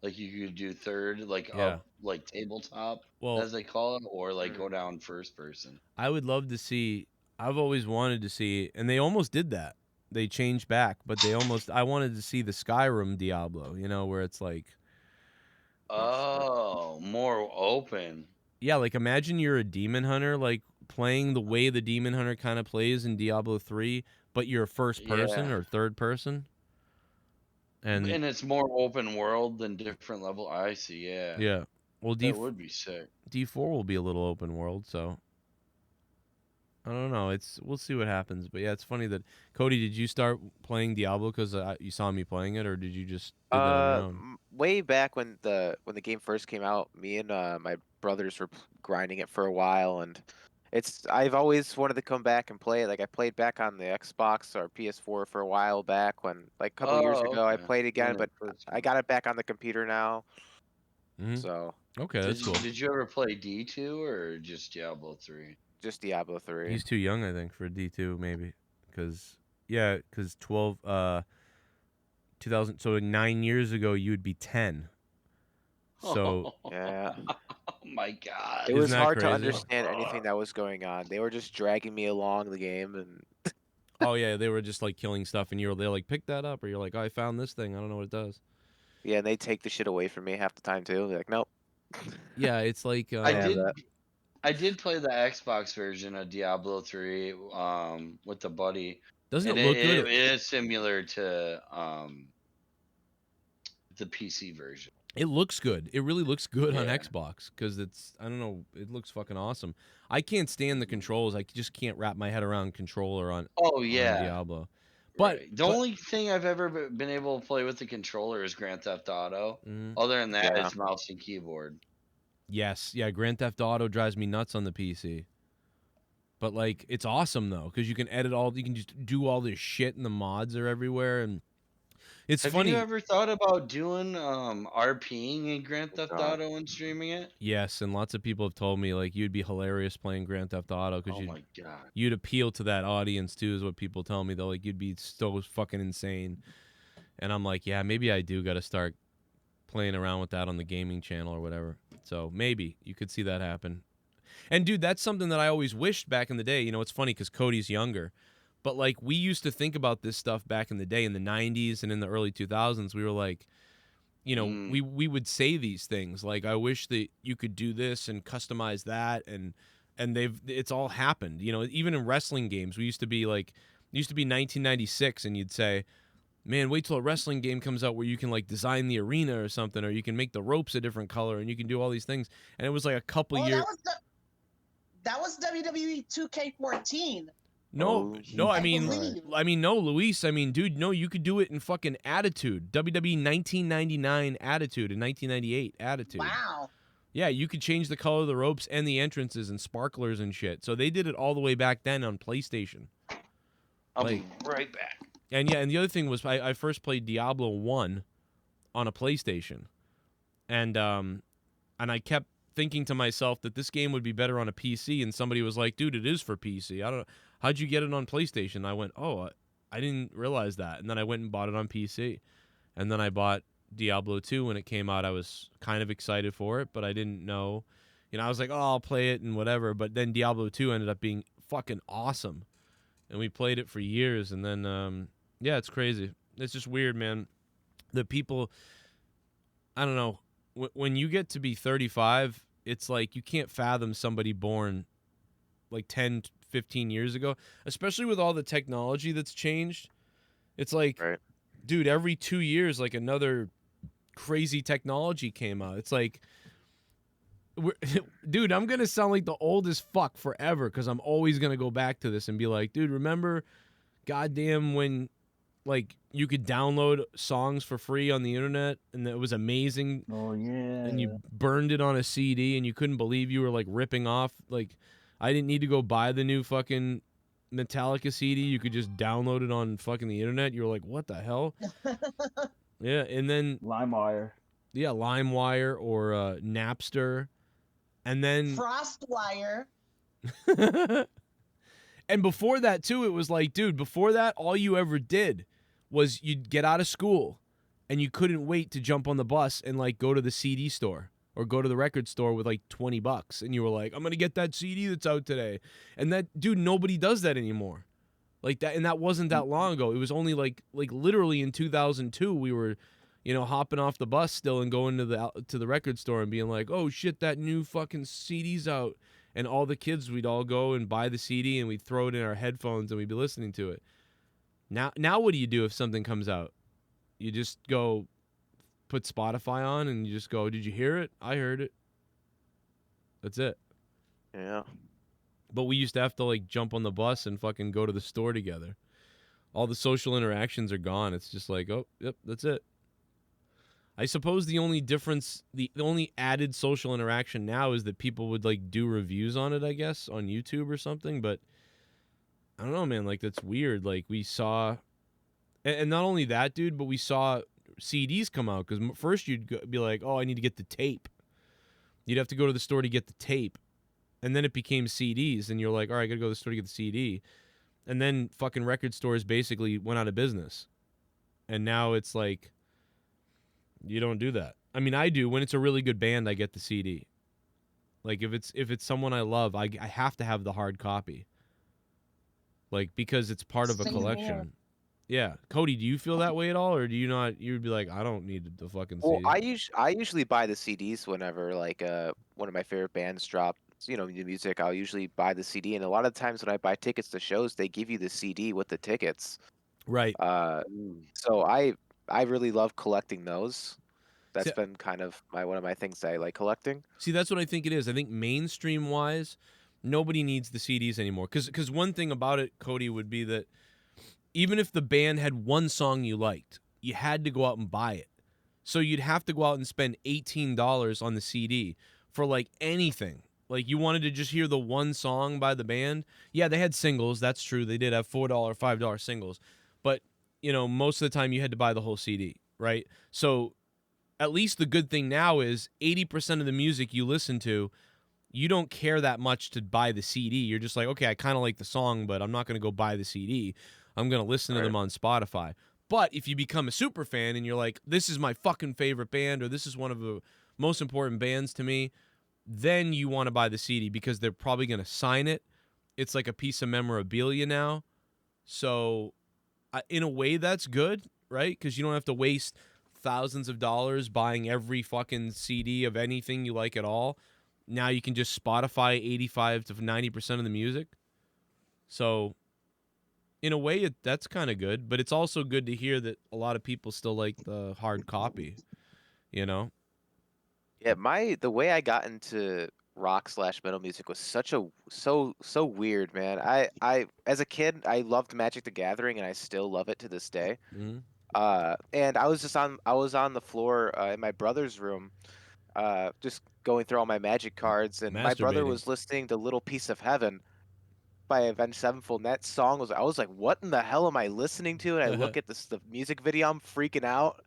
Speaker 2: Like you could do third, up, like tabletop, as they call it, or like go down first person.
Speaker 1: I would love to see. I've always wanted to see, and they almost did that. They changed back, but I wanted to see the Skyrim Diablo. You know, where it's like,
Speaker 2: more open.
Speaker 1: Yeah, like imagine you're a demon hunter, like playing the way the demon hunter kind of plays in Diablo 3, but you're first person or third person. And
Speaker 2: it's more open world than different level. I see, yeah.
Speaker 1: Yeah. Well,
Speaker 2: that would be sick.
Speaker 1: D4 will be a little open world, so I don't know. We'll see what happens. But yeah, it's funny that Cody, did you start playing Diablo because you saw me playing it, or did you just do that on your own?
Speaker 4: Way back when the game first came out, me and my brothers were grinding it for a while, and I've always wanted to come back and play it. Like I played back on the Xbox or PS4 for a while back when, like a couple years ago, I played again, but I got it back on the computer now. So
Speaker 1: okay, that's cool.
Speaker 2: Did you ever play D2 or just Diablo 3?
Speaker 4: Just Diablo 3.
Speaker 1: He's too young, I think, for D2 maybe, because 2000. So 9 years ago, you would be 10. So
Speaker 4: yeah.
Speaker 2: Oh my God!
Speaker 4: It was hard to understand anything that was going on. They were just dragging me along the game, and
Speaker 1: oh yeah, they were just like killing stuff, and they're like, pick that up, or you're like, oh, I found this thing, I don't know what it does.
Speaker 4: Yeah, and they take the shit away from me half the time too. They're like, nope.
Speaker 1: Yeah, it's like
Speaker 2: I did play the Xbox version of Diablo 3 with the buddy.
Speaker 1: Doesn't it look good?
Speaker 2: It is similar to the PC version.
Speaker 1: It looks good. It really looks good on Xbox because I don't know, it looks fucking awesome. I can't stand the controls. I just can't wrap my head around controller on Diablo. But
Speaker 2: the only thing I've ever been able to play with the controller is Grand Theft Auto. Other than that, it's mouse and keyboard.
Speaker 1: Yes, yeah, Grand Theft Auto drives me nuts on the PC. But like, it's awesome though because you can you can just do all this shit, and the mods are everywhere, and it's funny.
Speaker 2: Have you ever thought about doing RPing in Grand Theft Auto and streaming it?
Speaker 1: Yes, and lots of people have told me like you'd be hilarious playing Grand Theft Auto because you'd appeal to that audience too, is what people tell me. Though, like you'd be so fucking insane, and I'm like, yeah, maybe I do got to start playing around with that on the gaming channel or whatever. So maybe you could see that happen. And dude, that's something that I always wished back in the day. You know, it's funny because Cody's younger. But, like, we used to think about this stuff back in the day in the 90s and in the early 2000s. We were like, you know, we would say these things. Like, I wish that you could do this and customize that. And it's all happened. You know, even in wrestling games, it used to be 1996 and you'd say, man, wait till a wrestling game comes out where you can, like, design the arena or something, or you can make the ropes a different color and you can do all these things. And it was like a couple years.
Speaker 3: That was WWE 2K14.
Speaker 1: No, I mean, no, Luis. I mean, dude, no, you could do it in fucking Attitude. WWE 1999 Attitude and 1998 Attitude.
Speaker 3: Wow.
Speaker 1: Yeah, you could change the color of the ropes and the entrances and sparklers and shit. So they did it all the way back then on PlayStation.
Speaker 2: I'll be right back.
Speaker 1: And yeah, and the other thing was I first played Diablo 1 on a PlayStation. And I kept thinking to myself that this game would be better on a PC, and somebody was like, dude, it is for PC. I don't know. How'd you get it on PlayStation? I went, oh, I didn't realize that. And then I went and bought it on PC. And then I bought Diablo 2 when it came out. I was kind of excited for it, but I didn't know. You know, I was like, oh, I'll play it and whatever. But then Diablo 2 ended up being fucking awesome. And we played it for years. And then, yeah, it's crazy. It's just weird, man. The people, I don't know. When you get to be 35, it's like you can't fathom somebody born like 10, 15 years ago, especially with all the technology that's changed. It's like, dude, every 2 years, like another crazy technology came out. It's like dude, I'm gonna sound like the oldest fuck forever because I'm always gonna go back to this and be like, dude, remember, goddamn, when like you could download songs for free on the internet and it was amazing.
Speaker 5: Oh yeah.
Speaker 1: And you burned it on a CD and you couldn't believe you were like ripping off. Like, I didn't need to go buy the new fucking Metallica CD. You could just download it on fucking the internet. You were like, what the hell? Yeah, and then
Speaker 5: LimeWire.
Speaker 1: Yeah, LimeWire or Napster, and then
Speaker 3: FrostWire.
Speaker 1: And before that too, it was like, dude, before that, all you ever did was you'd get out of school and you couldn't wait to jump on the bus and like go to the CD store or go to the record store with like $20 and you were like, I'm gonna get that CD that's out today. And that, dude, nobody does that anymore. Like that, and that wasn't that long ago. It was only like literally in 2002 we were, you know, hopping off the bus still and going to the record store and being like, oh shit, that new fucking CD's out. And all the kids, we'd all go and buy the CD and we'd throw it in our headphones and we'd be listening to it. Now what do you do if something comes out? You just go put Spotify on and you just go, did you hear it? I heard it. That's it.
Speaker 4: Yeah.
Speaker 1: But we used to have to like jump on the bus and fucking go to the store together. All the social interactions are gone. It's just like, oh, yep, that's it. I suppose the only difference, the only added social interaction now is that people would like do reviews on it, I guess, on YouTube or something. But I don't know, man. Like, that's weird. Like, we saw, and not only that, dude, but we saw CDs come out because first you'd be like, oh, I need to get the tape. You'd have to go to the store to get the tape. And then it became CDs, and you're like, all right, I got to go to the store to get the CD. And then fucking record stores basically went out of business. And now it's like, you don't do that. I mean, I do. When it's a really good band, I get the CD. Like, if it's someone I love, I have to have the hard copy. Like, because it's part of a collection.
Speaker 3: Here.
Speaker 1: Yeah. Cody, do you feel that way at all? Or do you not? You would be like, I don't need the fucking
Speaker 4: Well,
Speaker 1: CD.
Speaker 4: I usually buy the CDs whenever like one of my favorite bands drop, you know, new music. I'll usually buy the CD, and a lot of times when I buy tickets to shows, they give you the CD with the tickets.
Speaker 1: Right.
Speaker 4: So I really love collecting those. That's been kind of one of my things that I like collecting.
Speaker 1: See, that's what I think it is. I think mainstream-wise, nobody needs the CDs anymore. Because one thing about it, Cody, would be that even if the band had one song you liked, you had to go out and buy it. So you'd have to go out and spend $18 on the CD for, like, anything. Like, you wanted to just hear the one song by the band. Yeah, they had singles. That's true. They did have $4, $5 singles. But, you know, most of the time you had to buy the whole CD, right? So at least the good thing now is 80% of the music you listen to, you don't care that much to buy the CD. You're just like, okay, I kind of like the song, but I'm not going to go buy the CD. I'm going to listen to them on Spotify. But if you become a super fan and you're like, this is my fucking favorite band, or this is one of the most important bands to me, then you want to buy the CD because they're probably going to sign it. It's like a piece of memorabilia now. So in a way, that's good, right? Because you don't have to waste thousands of dollars buying every fucking CD of anything you like at all. Now you can just Spotify 85 to 90% of the music. So in a way, that's kind of good. But it's also good to hear that a lot of people still like the hard copy, you know?
Speaker 4: Yeah, the way I got into rock/metal music was so weird, man. I as a kid, I loved Magic the Gathering, and I still love it to this day.
Speaker 1: Mm-hmm.
Speaker 4: And I was on the floor in my brother's room, just going through all my Magic cards, and my brother was listening to "Little Piece of Heaven" by Avenged Sevenfold. And that song I was like, what in the hell am I listening to? And I look at the music video, I'm freaking out.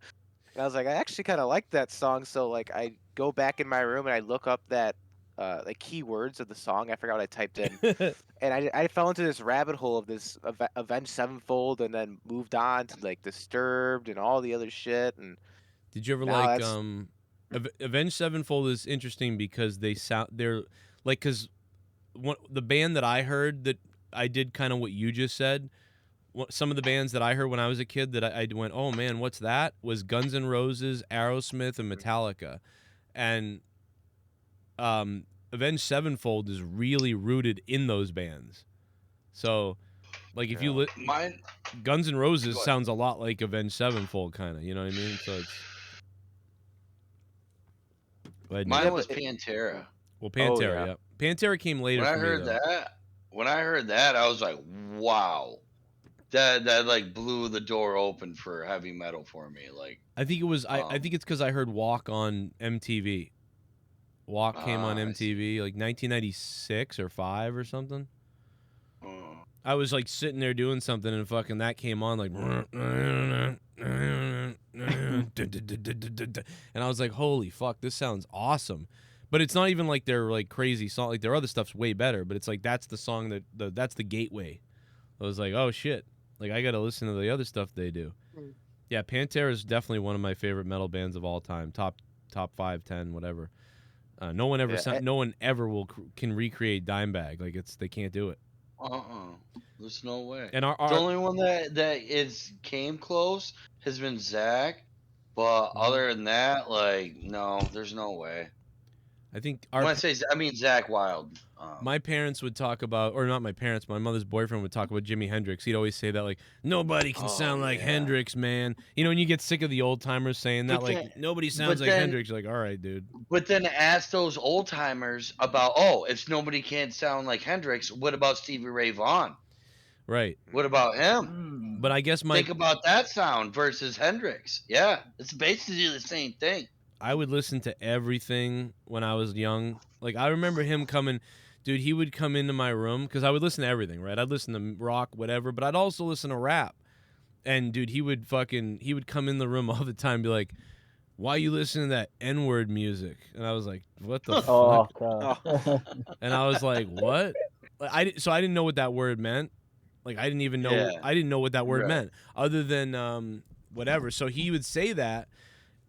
Speaker 4: And I was like, I actually kind of like that song. So like, I go back in my room and I look up that like keywords of the song. I forgot what I typed in, and I fell into this rabbit hole of this Avenged Sevenfold, and then moved on to like Disturbed and all the other shit. And
Speaker 1: did you ever like Avenged Sevenfold is interesting because they're like, because the band that I heard that I did kind of what you just said. Some of the bands that I heard when I was a kid that I went, oh man, what's that? Was Guns N' Roses, Aerosmith, and Metallica. And Avenged Sevenfold is really rooted in those bands. So, like, if you Guns N' Roses sounds a lot like Avenged Sevenfold, kind of. You know what I mean? So it's.
Speaker 2: Mine was Pantera.
Speaker 1: Well, Pantera,
Speaker 4: yeah.
Speaker 1: yeah. Pantera came later
Speaker 2: When I
Speaker 1: for me,
Speaker 2: heard
Speaker 1: though.
Speaker 2: that, I was like, wow. That like blew the door open for heavy metal for me. Like,
Speaker 1: I think it was. I think it's because I heard Walk on MTV. Walk came on
Speaker 2: I see.
Speaker 1: MTV like 1996 or 5 or something.
Speaker 2: Oh.
Speaker 1: I was like sitting there doing something and fucking that came on like, and I was like, holy fuck, this sounds awesome. But it's not even like their like crazy song. Like their other stuff's way better. But it's like that's the song that's the gateway. I was like, oh shit, like I gotta listen to the other stuff they do. Yeah, Pantera is definitely one of my favorite metal bands of all time. Top 5, 10, whatever. No one ever can recreate Dimebag. Like they can't do it.
Speaker 2: There's no way.
Speaker 1: And
Speaker 2: the only one that came close has been Zach, but other than that, like, no, there's no way.
Speaker 1: I think
Speaker 2: when I mean Zach Wild.
Speaker 1: My parents would talk about, or not my parents, my mother's boyfriend would talk about Jimi Hendrix. He'd always say that, like, nobody can sound like Hendrix, man. You know, and you get sick of the old timers saying that, like, nobody sounds like Hendrix. You're like, all right, dude.
Speaker 2: But then ask those old timers about, if nobody can't sound like Hendrix, what about Stevie Ray Vaughan?
Speaker 1: Right.
Speaker 2: What about him?
Speaker 1: But I guess
Speaker 2: think about that sound versus Hendrix. Yeah, it's basically the same thing.
Speaker 1: I would listen to everything when I was young. Like, I remember him coming, dude, he would come into my room, because I would listen to everything, right? I'd listen to rock, whatever, but I'd also listen to rap. And, dude, he would come in the room all the time and be like, why you listening to that N-word music? And I was like, what the fuck?
Speaker 5: God.
Speaker 1: And I was like, what? So I didn't know what that word meant. Like, I didn't even know. Yeah. I didn't know what that word meant, other than whatever. So he would say that,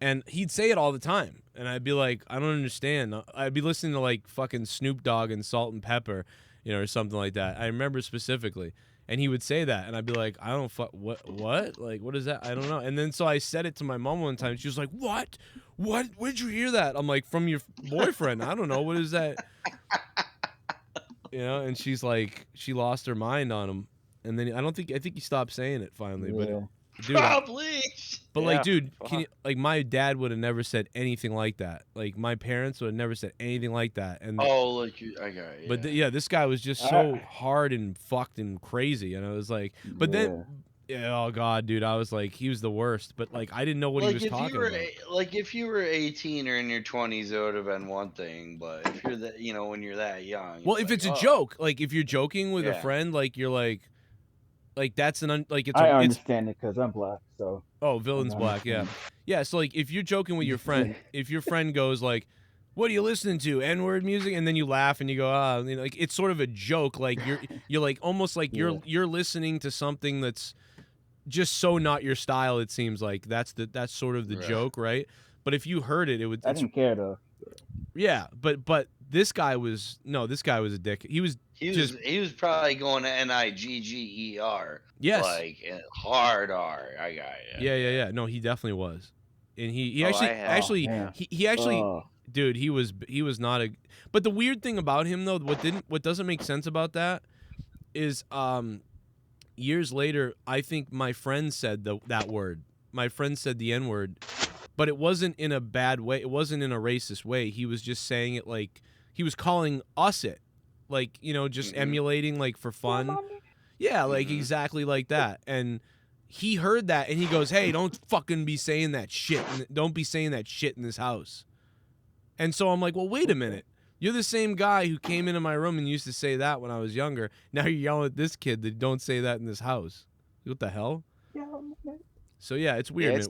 Speaker 1: and he'd say it all the time. And I'd be like, I don't understand. I'd be listening to, like, fucking Snoop Dogg and Salt and Pepper, you know, or something like that. I remember specifically. And he would say that, and I'd be like, I don't what? Like, what is that? I don't know. And then so I said it to my mom one time, and she was like, what? Where'd you hear that? I'm like, from your boyfriend. I don't know. What is that? You know, and she's like, she lost her mind on him. And then I think he stopped saying it finally.
Speaker 5: Yeah.
Speaker 1: But dude,
Speaker 2: probably.
Speaker 1: But like, dude, my dad would have never said anything like that. Like, my parents would have never said anything like that. And
Speaker 2: I got it.
Speaker 1: But this guy was just so hard and fucked and crazy, and I was like, but then, oh god, dude, I was like, he was the worst. But like, I didn't know what he was talking about.
Speaker 2: Like, if you were 18 or in your 20s, it would have been one thing. But if you're that, when you're that young,
Speaker 1: well, if it's a joke, like if you're joking with a friend, like you're like that's
Speaker 5: I understand it because I'm black, so.
Speaker 1: Oh, villain's black, yeah. Yeah, so like if you're joking with your friend, if your friend goes like, what are you listening to? N-word music, and then you laugh and you go, like it's sort of a joke. Like you're like almost like you're listening to something that's just so not your style. It seems like that's sort of the joke, right? But if you heard it,
Speaker 5: I didn't care though.
Speaker 1: Yeah, but this guy was a dick. He was
Speaker 2: probably going to Nigger.
Speaker 1: Yes,
Speaker 2: like hard R. I got it.
Speaker 1: Yeah. No, he definitely was, and he actually. Dude, he was not a. But the weird thing about him though, what doesn't make sense about that is, years later, I think my friend said that word. My friend said the N-word, but it wasn't in a bad way. It wasn't in a racist way. He was just saying it like he was calling us it, like just emulating like for fun. Yeah, like exactly like that. And he heard that and he goes, "Hey, don't fucking be saying that shit. Don't be saying that shit in this house." And so I'm like, well, wait a minute. You're the same guy who came into my room and used to say that when I was younger. Now you're yelling at this kid that don't say that in this house. What the hell? So yeah, it's weird. Man.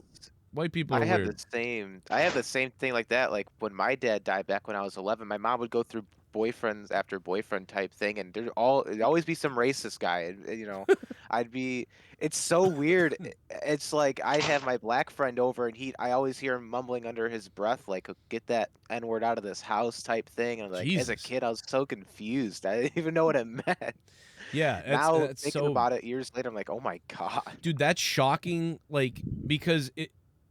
Speaker 1: White people are weird.
Speaker 4: I have the same thing like that. Like when my dad died back when I was 11, my mom would go through boyfriends after boyfriend type thing, and it'd always be some racist guy. It's so weird. It's like I'd have my black friend over, and I always hear him mumbling under his breath, like, "Get that N-word out of this house" type thing. And like, as a kid, I was so confused. I didn't even know what it meant.
Speaker 1: Yeah.
Speaker 4: Now thinking about it years later, I'm like, oh my god,
Speaker 1: dude, that's shocking. Like, because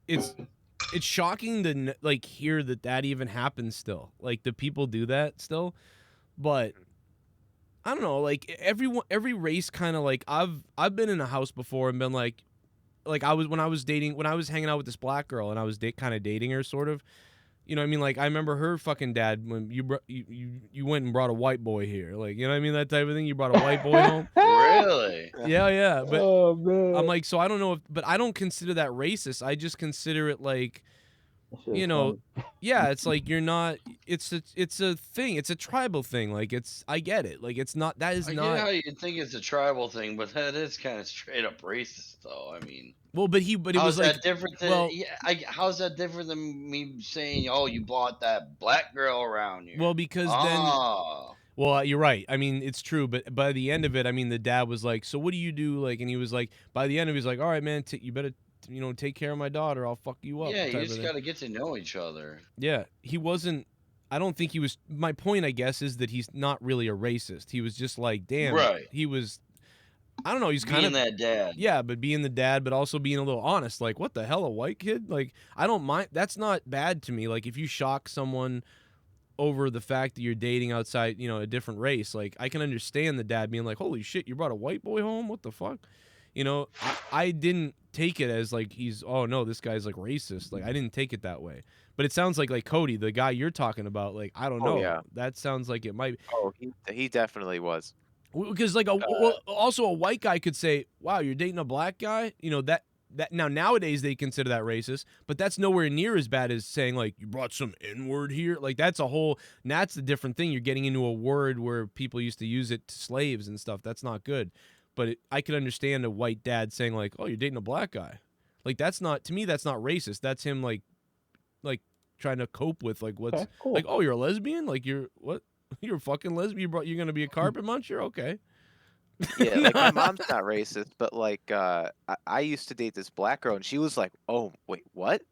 Speaker 1: it's shocking to like hear that even happens still. Like the people do that still, but I don't know. Like every race kind of like I've been in a house before and been like I was when I was hanging out with this black girl and I was kind of dating her sort of. You know what I mean? Like, I remember her fucking dad when you went and brought a white boy here. Like, you know what I mean? That type of thing. You brought a white boy home.
Speaker 2: Really?
Speaker 1: Yeah. But
Speaker 5: Oh man.
Speaker 1: I'm like, so I don't know but I don't consider that racist. I just consider it like, you know, yeah, it's like you're not. It's a thing. It's a tribal thing. Like I get it. Like it's not. That is
Speaker 2: I
Speaker 1: not.
Speaker 2: get how you think it's a tribal thing, but that is kind of straight up racist, though. I mean,
Speaker 1: Well, but it
Speaker 2: how's
Speaker 1: was like,
Speaker 2: that different than?
Speaker 1: well,
Speaker 2: Yeah, how's that different than me saying, "Oh, you brought that black girl around here"?
Speaker 1: well, because then. Well, you're right. I mean, it's true, but by the end of it, I mean, the dad was like, "So what do you do?" Like, and he was like, by the end of it, he's like, "All right, man, you better, take care of my daughter. I'll fuck you up."
Speaker 2: Yeah, you
Speaker 1: type
Speaker 2: just
Speaker 1: of
Speaker 2: got
Speaker 1: thing.
Speaker 2: to get to know each other.
Speaker 1: Yeah, he wasn't. I don't think he was. My point, I guess, is that he's not really a racist. He was just like, damn,
Speaker 2: Right.
Speaker 1: he was. I don't know. He's kind
Speaker 2: Being
Speaker 1: of
Speaker 2: that dad.
Speaker 1: Yeah, but being the dad, but also being a little honest. Like, what the hell, a white kid? Like, I don't mind. That's not bad to me. Like, if you shock someone over the fact that you're dating outside, a different race, like, I can understand the dad being like, holy shit, you brought a white boy home? What the fuck? I didn't take it as like oh no, this guy's like racist. Like, I didn't take it that way. But it sounds like Cody, the guy you're talking about, like, I don't know.
Speaker 4: Yeah.
Speaker 1: That sounds like it might.
Speaker 4: Oh, he definitely was.
Speaker 1: Because like also a white guy could say, "Wow, you're dating a black guy." That now nowadays they consider that racist, but that's nowhere near as bad as saying like you brought some N-word here. Like that's the different thing. You're getting into a word where people used to use it to slaves and stuff. That's not good. But I could understand a white dad saying like, "Oh, you're dating a black guy." Like that's not, to me, that's not racist. That's him like trying to cope with like what's
Speaker 5: Okay, cool.
Speaker 1: like, "Oh, you're a lesbian? Like you're what? You're a fucking lesbian. You're gonna be a carpet muncher? Okay."
Speaker 4: Yeah, like my mom's not racist, but like I used to date this black girl, and she was like, "Oh, wait, what?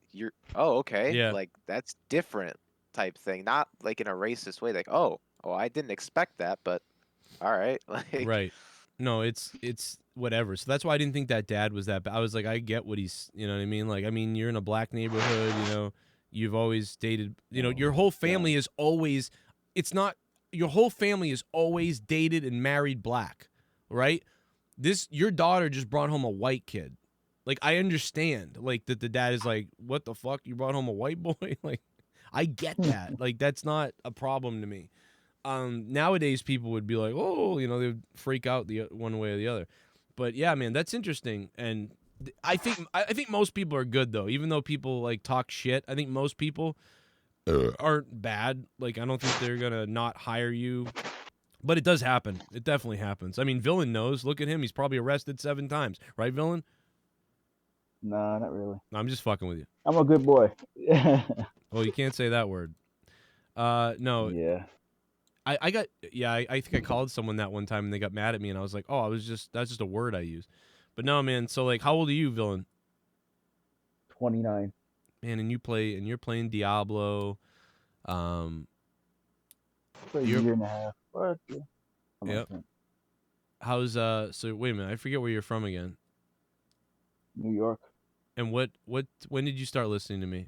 Speaker 4: Okay,
Speaker 1: Yeah.
Speaker 4: like that's different type thing, not like in a racist way, like I didn't expect that, but all right, like
Speaker 1: Right. No, it's whatever. So that's why I didn't think that dad was that bad. I was like, I get what he's, you know what I mean? Like, I mean, you're in a black neighborhood, you've always dated, your whole family is always, your whole family is always dated and married black, right? Your daughter just brought home a white kid. Like, I understand, like, that the dad is like, what the fuck? You brought home a white boy? Like, I get that. Like, that's not a problem to me. Nowadays people would be like, oh, they would freak out the one way or the other. But yeah, man, that's interesting. And I think most people are good though. Even though people like talk shit, I think most people aren't bad. Like, I don't think they're gonna not hire you. But it does happen. It definitely happens. I mean, Villain knows. Look at him. He's probably arrested 7 times, right, Villain?
Speaker 5: Nah, not really.
Speaker 1: No, I'm just fucking with you.
Speaker 5: I'm a good boy.
Speaker 1: Well, you can't say that word. No.
Speaker 5: Yeah.
Speaker 1: I think I called someone that one time and they got mad at me and I was like, oh, that's just a word I use. But no, man, so like how old are you, Villain?
Speaker 5: 29.
Speaker 1: Man, and you're playing Diablo.
Speaker 5: For a year and a half. What?
Speaker 1: Yep. How's so wait a minute, I forget where you're from again.
Speaker 5: New York.
Speaker 1: And when did you start listening to me?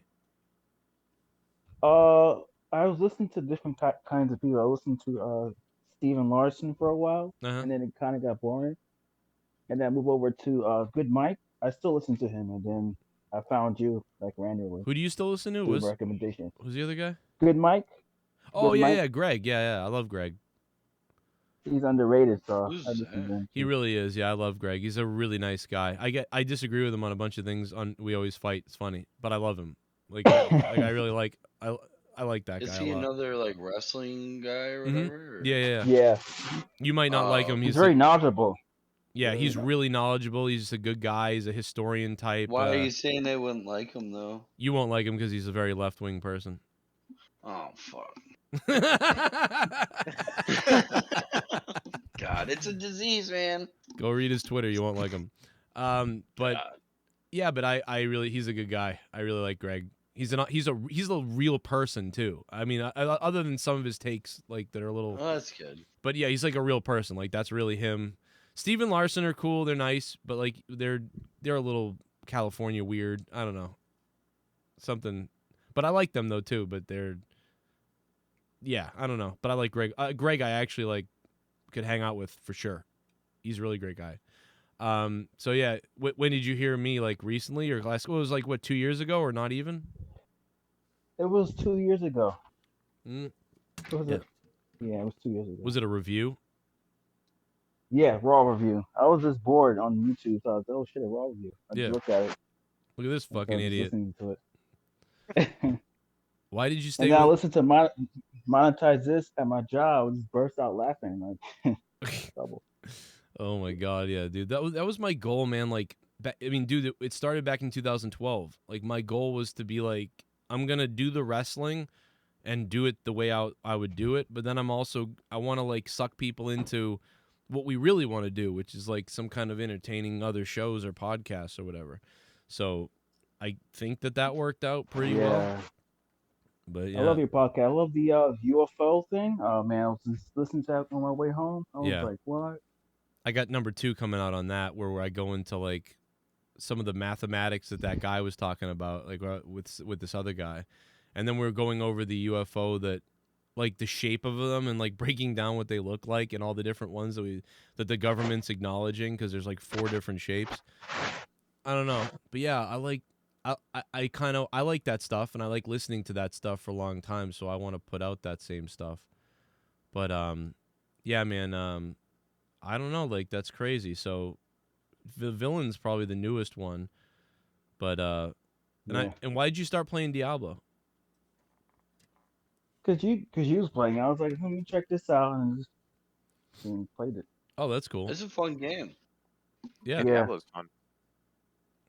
Speaker 5: I was listening to different kinds of people. I listened to Steven Larson for a while, and then it kind of got boring. And then I moved over to Good Mike. I still listen to him, and then I found you like randomly.
Speaker 1: Who do you still listen to?
Speaker 5: Was recommendation.
Speaker 1: Who's the other guy?
Speaker 5: Good Mike.
Speaker 1: Oh yeah, Mike. Yeah, Greg. Yeah, I love Greg.
Speaker 5: He's underrated, so I listen to him.
Speaker 1: He really is. Yeah, I love Greg. He's a really nice guy. I disagree with him on a bunch of things. We always fight. It's funny, but I love him. Like I really like. I like that guy.
Speaker 2: Is he another like wrestling guy or whatever?
Speaker 1: Mm-hmm.
Speaker 5: Yeah.
Speaker 1: You might not like him.
Speaker 5: He's very knowledgeable.
Speaker 1: Yeah, he's really knowledgeable. He's just a good guy. He's a historian type.
Speaker 2: Why are you saying they wouldn't like him though?
Speaker 1: You won't like him because he's a very left-wing person.
Speaker 2: Oh fuck. God, it's a disease, man.
Speaker 1: Go read his Twitter. You won't like him. But God. Yeah, but I really, he's a good guy. I really like Greg. He's a real person too. I mean, other than some of his takes like that are a little.
Speaker 2: Oh, that's good.
Speaker 1: But yeah, he's like a real person. Like that's really him. Steven Larson are cool. They're nice, but like they're a little California weird. I don't know. Something, but I like them though too. But they're. Yeah, I don't know, but I like Greg. Greg, I actually like could hang out with for sure. He's a really great guy. So yeah, when did you hear me? Like recently or last? It was like what 2 years ago or not even?
Speaker 5: It was 2 years ago.
Speaker 1: Mm.
Speaker 5: Was it? Yeah, it was 2 years ago.
Speaker 1: Was it a review?
Speaker 5: Yeah, Raw review. I was just bored on YouTube, so I was like, oh shit, a Raw review. I just looked at it.
Speaker 1: Look at this fucking idiot.
Speaker 5: Listening to it.
Speaker 1: Why did you stay
Speaker 5: and then I listened to monetize this at my job. I just burst out laughing. Like, trouble.
Speaker 1: Oh my god, yeah, dude. That was my goal, man. Like, I mean, dude, it started back in 2012. Like, my goal was to be like, I'm gonna do the wrestling and do it the way I would do it. But then I want to like suck people into what we really want to do, which is like some kind of entertaining other shows or podcasts or whatever. So I think that worked out pretty well. But yeah,
Speaker 5: I love your podcast. I love the UFO thing. Oh man, I was just listening to that on my way home. I was like, what?
Speaker 1: I got number 2 coming out on that, where I go into like some of the mathematics that guy was talking about, like with this other guy, and then we're going over the UFO, that like the shape of them and like breaking down what they look like and all the different ones that the government's acknowledging, because there's like 4 different shapes. I don't know, but yeah, I like that stuff, and I like listening to that stuff for a long time, so I want to put out that same stuff. But yeah, man, I don't know, like that's crazy. So the Villain's probably the newest one, but and why did you start playing Diablo?
Speaker 5: Cause you was playing. I was like, let me check this out, and just played it.
Speaker 1: Oh, that's cool.
Speaker 2: It's a fun game.
Speaker 1: Yeah,
Speaker 4: Diablo's fun.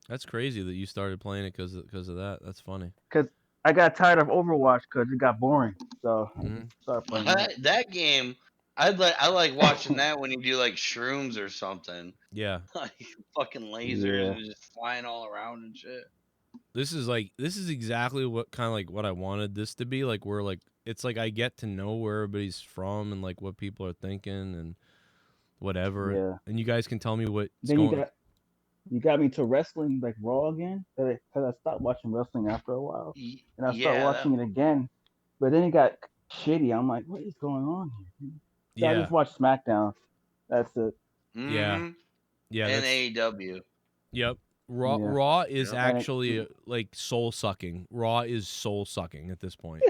Speaker 1: That's crazy that you started playing it because of that. That's funny.
Speaker 5: Because I got tired of Overwatch because it got boring, so I started playing
Speaker 2: that game. I like watching that when you do like shrooms or something.
Speaker 1: Yeah,
Speaker 2: like fucking lasers and just flying all around and shit.
Speaker 1: This is exactly what kind of like what I wanted this to be. Like, where like it's like I get to know where everybody's from and like what people are thinking and whatever.
Speaker 5: Yeah.
Speaker 1: And you guys can tell me what's
Speaker 5: then
Speaker 1: going.
Speaker 5: You got me to wrestling like Raw again, because I stopped watching wrestling after a while, and I started watching it again. But then it got shitty. I'm like, what is going on here? So I just watched SmackDown. That's it.
Speaker 1: Yeah.
Speaker 2: And AEW.
Speaker 1: Yep. Raw is actually like soul sucking. Raw is soul sucking at this point.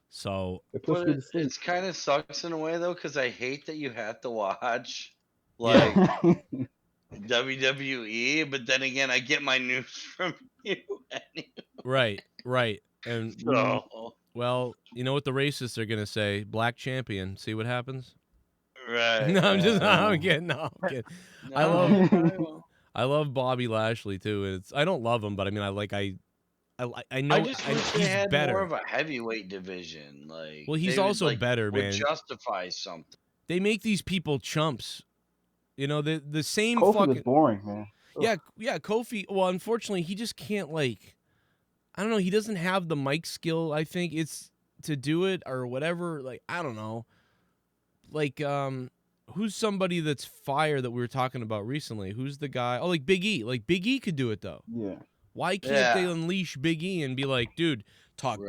Speaker 1: So
Speaker 2: it's kind of sucks in a way though, because I hate that you have to watch like WWE, but then again, I get my news from you anyway.
Speaker 1: Right. And well, you know what the racists are gonna say? Black champion. See what happens?
Speaker 2: Right.
Speaker 1: No, I'm kidding. I love Bobby Lashley too. I don't love him, but I mean, I know.
Speaker 2: I just wish they had
Speaker 1: better.
Speaker 2: more of a heavyweight division. Like,
Speaker 1: well, he's also better, man.
Speaker 2: Would justify something.
Speaker 1: They make these people chumps. You know, the same
Speaker 5: Kofi
Speaker 1: fucking
Speaker 5: was boring, man.
Speaker 1: Yeah, Kofi. Well, unfortunately, he just can't like. I don't know. He doesn't have the mic skill. I think it's to do it or whatever. Like, I don't know. Like, who's somebody that's fire that we were talking about recently? Who's the guy? Oh, like Big E. Like Big E could do it though.
Speaker 5: Yeah.
Speaker 1: Why can't they unleash Big E and be like, dude, talk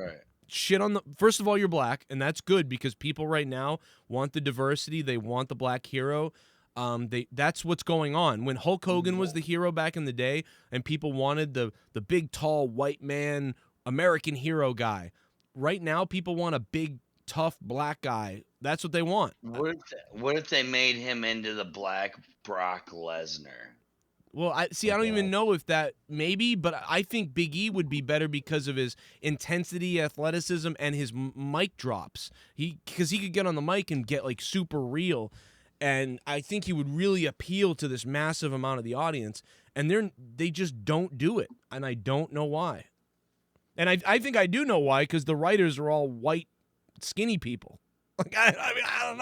Speaker 1: shit on the. First of all, you're black, and that's good because people right now want the diversity. They want the black hero. That's what's going on. When Hulk Hogan was the hero back in the day, and people wanted the big, tall, white man, American hero guy. Right now, people want a big, tough black guy. That's what they want.
Speaker 2: What if they made him into the black Brock Lesnar?
Speaker 1: Well, I don't even know if that maybe, but I think Big E would be better because of his intensity, athleticism, and his mic drops. Because he could get on the mic and get like super real. And I think he would really appeal to this massive amount of the audience, and they just don't do it, and I don't know why. And I think I do know why, because the writers are all white, skinny people. Like I mean, I don't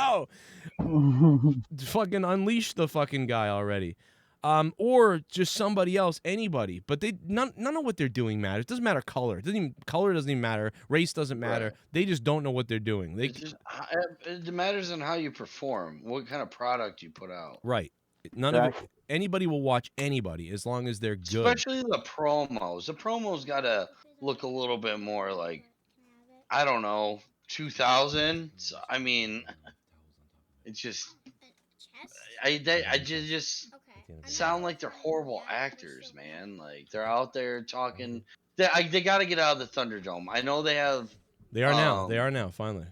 Speaker 1: know. Fucking unleash the fucking guy already, or just somebody else, anybody. But none of what they're doing matters. It doesn't matter color. Color doesn't even matter. Race doesn't matter. Right. They just don't know what they're doing.
Speaker 2: It matters on how you perform, what kind of product you put out.
Speaker 1: Right. None of it. Anybody will watch anybody as long as they're good.
Speaker 2: Especially the promos. The promos gotta look a little bit more like, I don't know, 2000. So, I mean, it's just, I just sound like they're horrible actors, man. Like they're out there talking They got to get out of the Thunderdome. I know they have.
Speaker 1: They are now. They are now. Finally.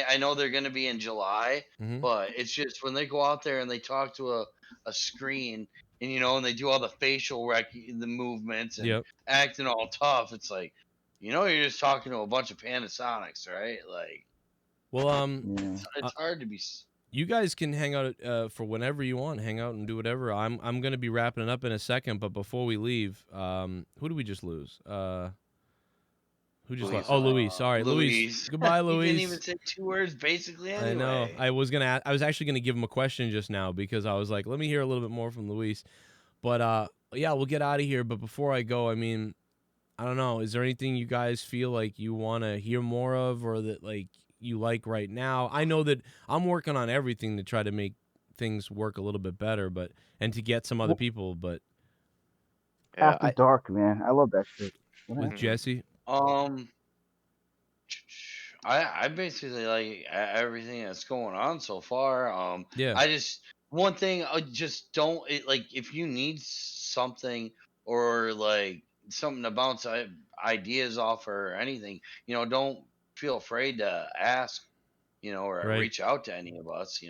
Speaker 2: I know they're going to be in July, but it's just when they go out there and they talk to a screen, and and they do all the facial the movements and acting all tough. It's like, you're just talking to a bunch of Panasonics, right? Like,
Speaker 1: well,
Speaker 2: it's hard to be.
Speaker 1: You guys can hang out for whenever you want. Hang out and do whatever. I'm going to be wrapping it up in a second, but before we leave, who did we just lose? Who just left? Oh, Luis. All right, Luis. Goodbye, Luis.
Speaker 2: You didn't even say 2 words, basically. Anyway.
Speaker 1: I know. I was actually gonna give him a question just now because I was like, let me hear a little bit more from Luis. But yeah, we'll get out of here. But before I go, I mean, I don't know. Is there anything you guys feel like you want to hear more of, or that like you like right now? I know that I'm working on everything to try to make things work a little bit better, and to get some other people. But
Speaker 5: After Dark, man, I love that shit.
Speaker 1: With Jesse.
Speaker 2: I basically like everything that's going on so far.
Speaker 1: Yeah.
Speaker 2: I just one thing I just don't like if you need something or like something to bounce ideas off or anything, don't feel afraid to ask, or reach out to any of us.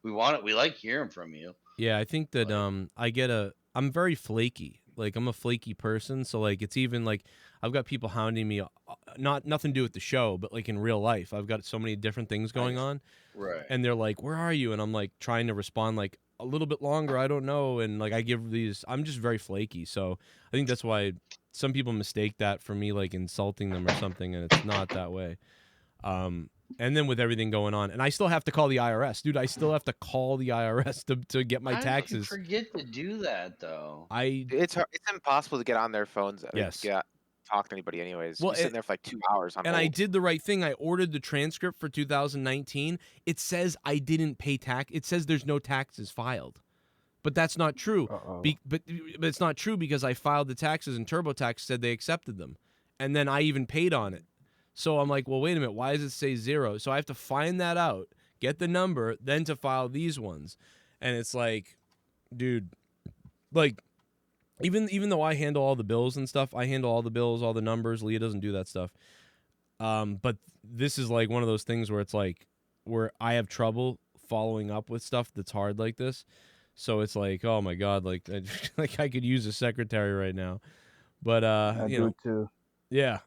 Speaker 2: We like hearing from you.
Speaker 1: Yeah, I think that I'm very flaky. Like I'm a flaky person, so like it's even like I've got people hounding me, nothing to do with the show, but like in real life, I've got so many different things going on,
Speaker 2: right?
Speaker 1: And they're like, "Where are you?" And I'm like trying to respond like a little bit longer. I don't know, and like I give these. I'm just very flaky, so I think that's why some people mistake that for me like insulting them or something, and it's not that way. And then with everything going on, and I still have to call the IRS, dude. I still have to call the IRS to get my taxes.
Speaker 2: How did you forget to do that though?
Speaker 4: It's hard, it's impossible to get on their phones.
Speaker 1: Yes.
Speaker 4: Talk to anybody anyways.
Speaker 1: Well,
Speaker 4: you're sitting there for like 2 hours on hold.
Speaker 1: I did the right thing. I ordered the transcript for 2019. It says I didn't pay tax. It says there's no taxes filed. But that's not true. But it's not true because I filed the taxes and TurboTax said they accepted them. And then I even paid on it. So I'm like, well, wait a minute. Why does it say 0? So I have to find that out, get the number, then to file these ones. And it's like, dude, like, even though I handle all the bills and stuff, I handle all the bills, all the numbers. Leah doesn't do that stuff. But this is like one of those things where it's like where I have trouble following up with stuff that's hard like this. So it's like, oh my God, like I could use a secretary right now. But
Speaker 5: I do too.
Speaker 1: Yeah.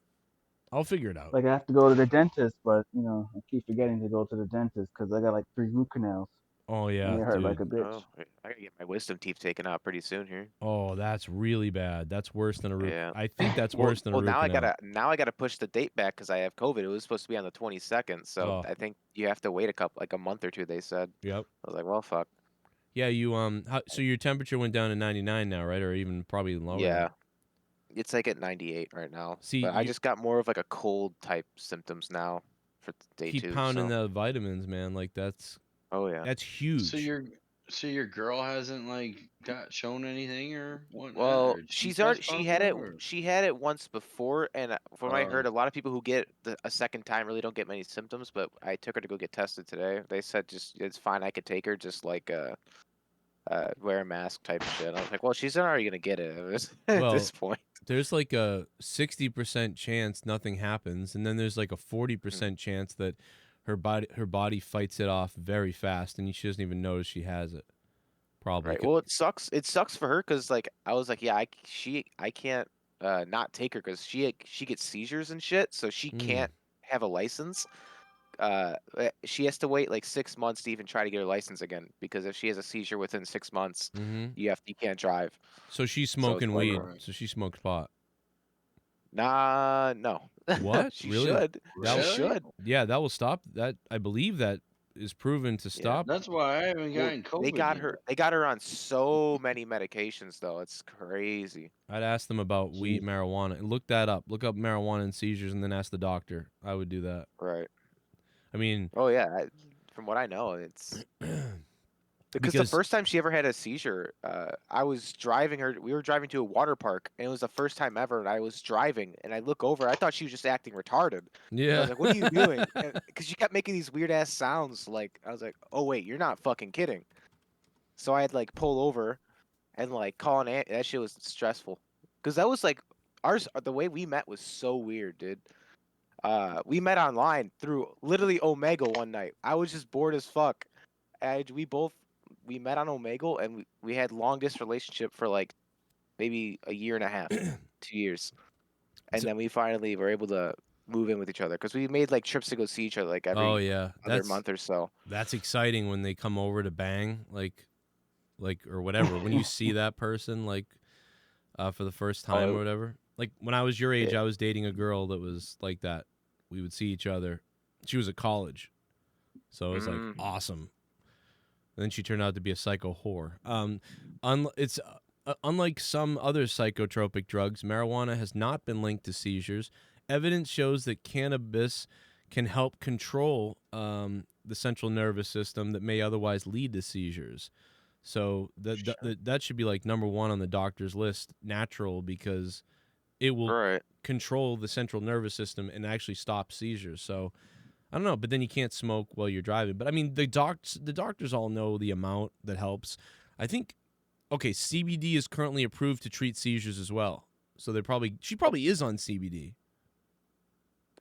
Speaker 1: I'll figure it out.
Speaker 5: Like I have to go to the dentist, but I keep forgetting to go to the dentist because I got like 3 root canals.
Speaker 1: Oh yeah,
Speaker 5: and they hurt like a bitch.
Speaker 4: Oh, I gotta get my wisdom teeth taken out pretty soon here.
Speaker 1: Oh, that's really bad. That's worse than a root. Yeah. I think that's worse than a root
Speaker 4: now
Speaker 1: canal.
Speaker 4: I gotta push the date back because I have COVID. It was supposed to be on the 22nd, so I think you have to wait a month or two. They said.
Speaker 1: Yep.
Speaker 4: I was like, well, fuck.
Speaker 1: Yeah, you so your temperature went down to 99 now, right? Or even probably lower.
Speaker 4: Yeah. It's like at 98 right now. See, but I just got more of like a cold type symptoms now for day 2.
Speaker 1: Keep pounding the vitamins, man. Like that's.
Speaker 4: Oh yeah.
Speaker 1: That's huge.
Speaker 2: So your girl hasn't like got shown anything or what?
Speaker 4: Well, she had it once before, and from what I heard, a lot of people who get a second time really don't get many symptoms. But I took her to go get tested today. They said just it's fine. I could take her, just like wear a mask type of shit. I was like, well, she's already gonna get it at this point.
Speaker 1: There's like a 60% chance nothing happens, and then there's like a 40% chance that her body fights it off very fast, and she doesn't even notice she has it. Probably.
Speaker 4: Right. Well, it sucks. It sucks for her because like I was like, yeah, I can't not take her because she gets seizures and shit, so she can't have a license. She has to wait like 6 months to even try to get her license again because if she has a seizure within 6 months, you can't drive.
Speaker 1: So she's smoking weed. So she smoked pot.
Speaker 4: Nah, no.
Speaker 1: What?
Speaker 4: She
Speaker 1: really?
Speaker 4: should. She should.
Speaker 1: Yeah, that will stop. That I believe that is proven to stop.
Speaker 2: Yeah, that's why I haven't gotten COVID.
Speaker 4: They got her on so many medications though. It's crazy.
Speaker 1: I'd ask them about weed, marijuana. Look that up. Look up marijuana and seizures, and then ask the doctor. I would do that.
Speaker 4: Right.
Speaker 1: I mean.
Speaker 4: Oh yeah. From what I know, it's. Because the first time she ever had a seizure, I was driving her. We were driving to a water park, and it was the first time ever. And I was driving, and I look over. I thought she was just acting retarded.
Speaker 1: Yeah.
Speaker 4: I was like, "What are you doing?" Because she kept making these weird ass sounds. Like I was like, "Oh wait, you're not fucking kidding." So I had like pull over, and like call an aunt. That shit was stressful. Because that was like the way we met was so weird, dude. We met online through literally Omegle one night. I was just bored as fuck. And we met on Omegle, and we had long distance relationship for like maybe a year and a half, 2 years, and then we finally were able to move in with each other because we made like trips to go see each other like every other month or so.
Speaker 1: That's exciting when they come over to bang, like or whatever. When you see that person like for the first time or whatever. Like when I was your age, I was dating a girl that was like that. We would see each other. She was at college, so it was like awesome. And then she turned out to be a psycho whore. It's unlike some other psychotropic drugs, marijuana has not been linked to seizures. Evidence shows that cannabis can help control the central nervous system that may otherwise lead to seizures. So that should be like number one on the doctor's list, natural, because it will control the central nervous system and actually stop seizures. So I don't know, but then you can't smoke while you're driving. But I mean, the doctors all know the amount that helps. I think, CBD is currently approved to treat seizures as well. So she probably is on CBD.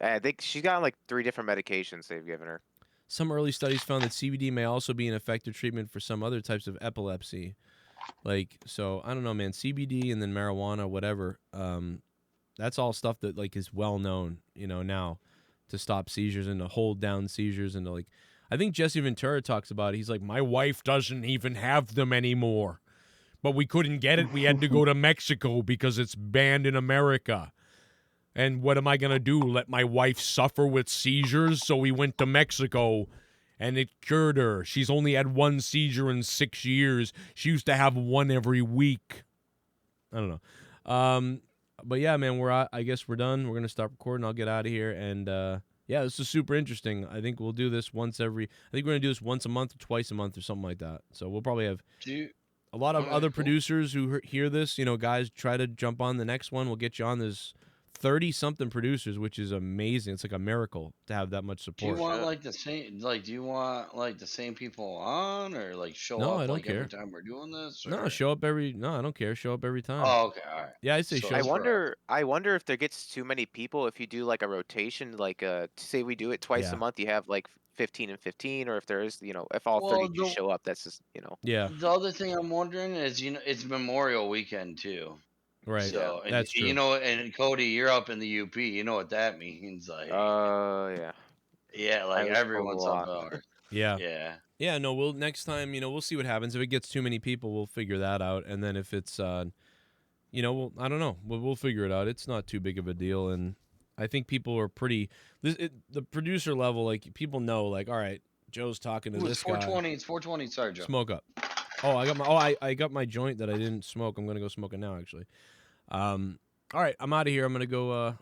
Speaker 4: I think she's got like 3 different medications they've given her.
Speaker 1: Some early studies found that CBD may also be an effective treatment for some other types of epilepsy. So I don't know, man. CBD and then marijuana, whatever. That's all stuff that like is well known, now to stop seizures and to hold down seizures and to like. I think Jesse Ventura talks about it. He's like, my wife doesn't even have them anymore, but we couldn't get it. We had to go to Mexico because it's banned in America. And what am I going to do? Let my wife suffer with seizures? So we went to Mexico, and it cured her. She's only had 1 seizure in 6 years. She used to have 1 every week. I don't know. But yeah, man, I guess we're done. We're going to stop recording. I'll get out of here. And yeah, this is super interesting. I think we'll do this once a month or twice a month or something like that. So we'll probably have a lot of other producers who hear this. Guys, try to jump on the next one. We'll get you on. There's 30-something producers, which is amazing. It's like a miracle to have that much support.
Speaker 2: Do you want like the same? Like, do you want like the same people on, or like show
Speaker 1: No,
Speaker 2: up
Speaker 1: I don't
Speaker 2: like
Speaker 1: care.
Speaker 2: every time we're doing this? Or?
Speaker 1: No, show up every. No, I don't care. Show up every time.
Speaker 2: Oh, okay, all right.
Speaker 1: Yeah, I say show.
Speaker 4: I wonder if there gets too many people if you do like a rotation, like say we do it twice a month, you have like 15 and 15, or if there is, if all 30 just show up, that's just,
Speaker 1: Yeah.
Speaker 2: The other thing I'm wondering is, it's Memorial Weekend too.
Speaker 1: Right.
Speaker 2: So
Speaker 1: that's true.
Speaker 2: And Cody, you're up in the UP. You know what that means, like.
Speaker 4: Yeah.
Speaker 2: Yeah, like everyone's up north.
Speaker 1: Yeah.
Speaker 2: Yeah.
Speaker 1: Yeah. No, we'll next time. We'll see what happens. If it gets too many people, we'll figure that out. And then if it's, I don't know. We'll figure it out. It's not too big of a deal, and I think people are pretty. The producer level, like people know, like, all right, Joe's talking to this guy.
Speaker 2: It's 420. Sorry, Joe.
Speaker 1: Smoke up. Oh, I got my joint that I didn't smoke. I'm gonna go smoke it now, actually. All right, I'm out of here. I'm gonna go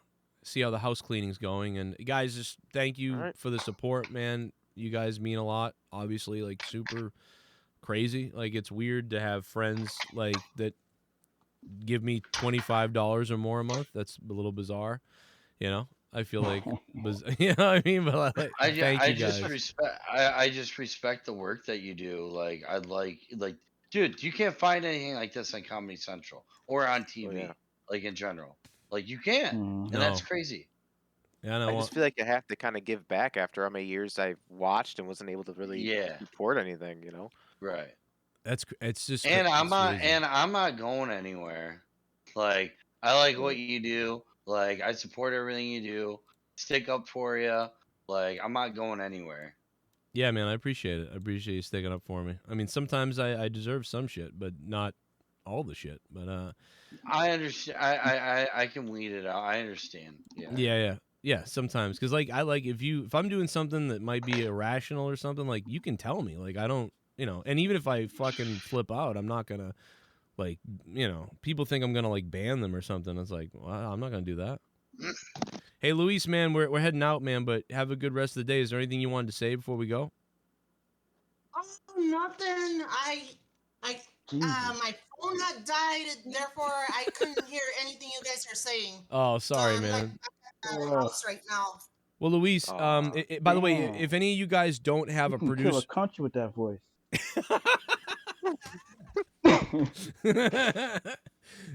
Speaker 1: see how the house cleaning's going. And guys, just thank you for the support, man. You guys mean a lot. Obviously, like super crazy. Like it's weird to have friends like that give me $25 or more a month. That's a little bizarre. I feel like, you know what I mean? But like, thank you guys.
Speaker 2: I just respect the work that you do. Like, dude, you can't find anything like this on Comedy Central or on TV, like in general. Like you can't, and that's crazy.
Speaker 1: Yeah,
Speaker 4: I just feel like I have to kind of give back after how many years I've watched and wasn't able to really report anything.
Speaker 2: Right.
Speaker 1: It's just.
Speaker 2: And I'm not going anywhere. Like I like what you do. Like I support everything you do. Stick up for you. Like I'm not going anywhere.
Speaker 1: Yeah, man, I appreciate it. I appreciate you sticking up for me. I mean, sometimes I deserve some shit, but not all the shit. But
Speaker 2: I understand. I can weed it out. I understand.
Speaker 1: Yeah. Sometimes, because like if I'm doing something that might be irrational or something, like you can tell me. Like I don't, and even if I fucking flip out, I'm not gonna. Like, people think I'm gonna like ban them or something. It's like, well, I'm not gonna do that. Hey, Luis, man, we're heading out, man. But have a good rest of the day. Is there anything you wanted to say before we go?
Speaker 3: Nothing. My phone had died, therefore I couldn't hear anything you guys are saying.
Speaker 1: Oh, sorry, man.
Speaker 3: I'm at the house right now.
Speaker 1: Well, Luis, by the way, if any of you guys don't have a producer,
Speaker 5: kill a country with that voice.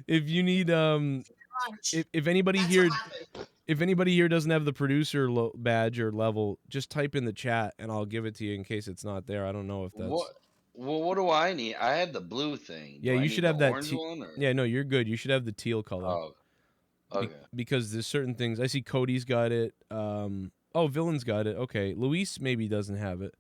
Speaker 1: If you need
Speaker 3: punch.
Speaker 1: if anybody
Speaker 3: That's
Speaker 1: here
Speaker 3: what happened.
Speaker 1: if anybody here doesn't have the producer badge or level, just type in the chat and I'll give it to you in case it's not there. I don't know if that's
Speaker 2: what do I need? I had the blue thing.
Speaker 1: Yeah,
Speaker 2: do I
Speaker 1: you
Speaker 2: need
Speaker 1: should
Speaker 2: the
Speaker 1: have that
Speaker 2: orange one, or?
Speaker 1: Yeah, no, you're good. You should have the teal color.
Speaker 2: Oh, okay.
Speaker 1: Because there's certain things. I see Cody's got it. Oh, Villain's got it. Okay, Luis maybe doesn't have it.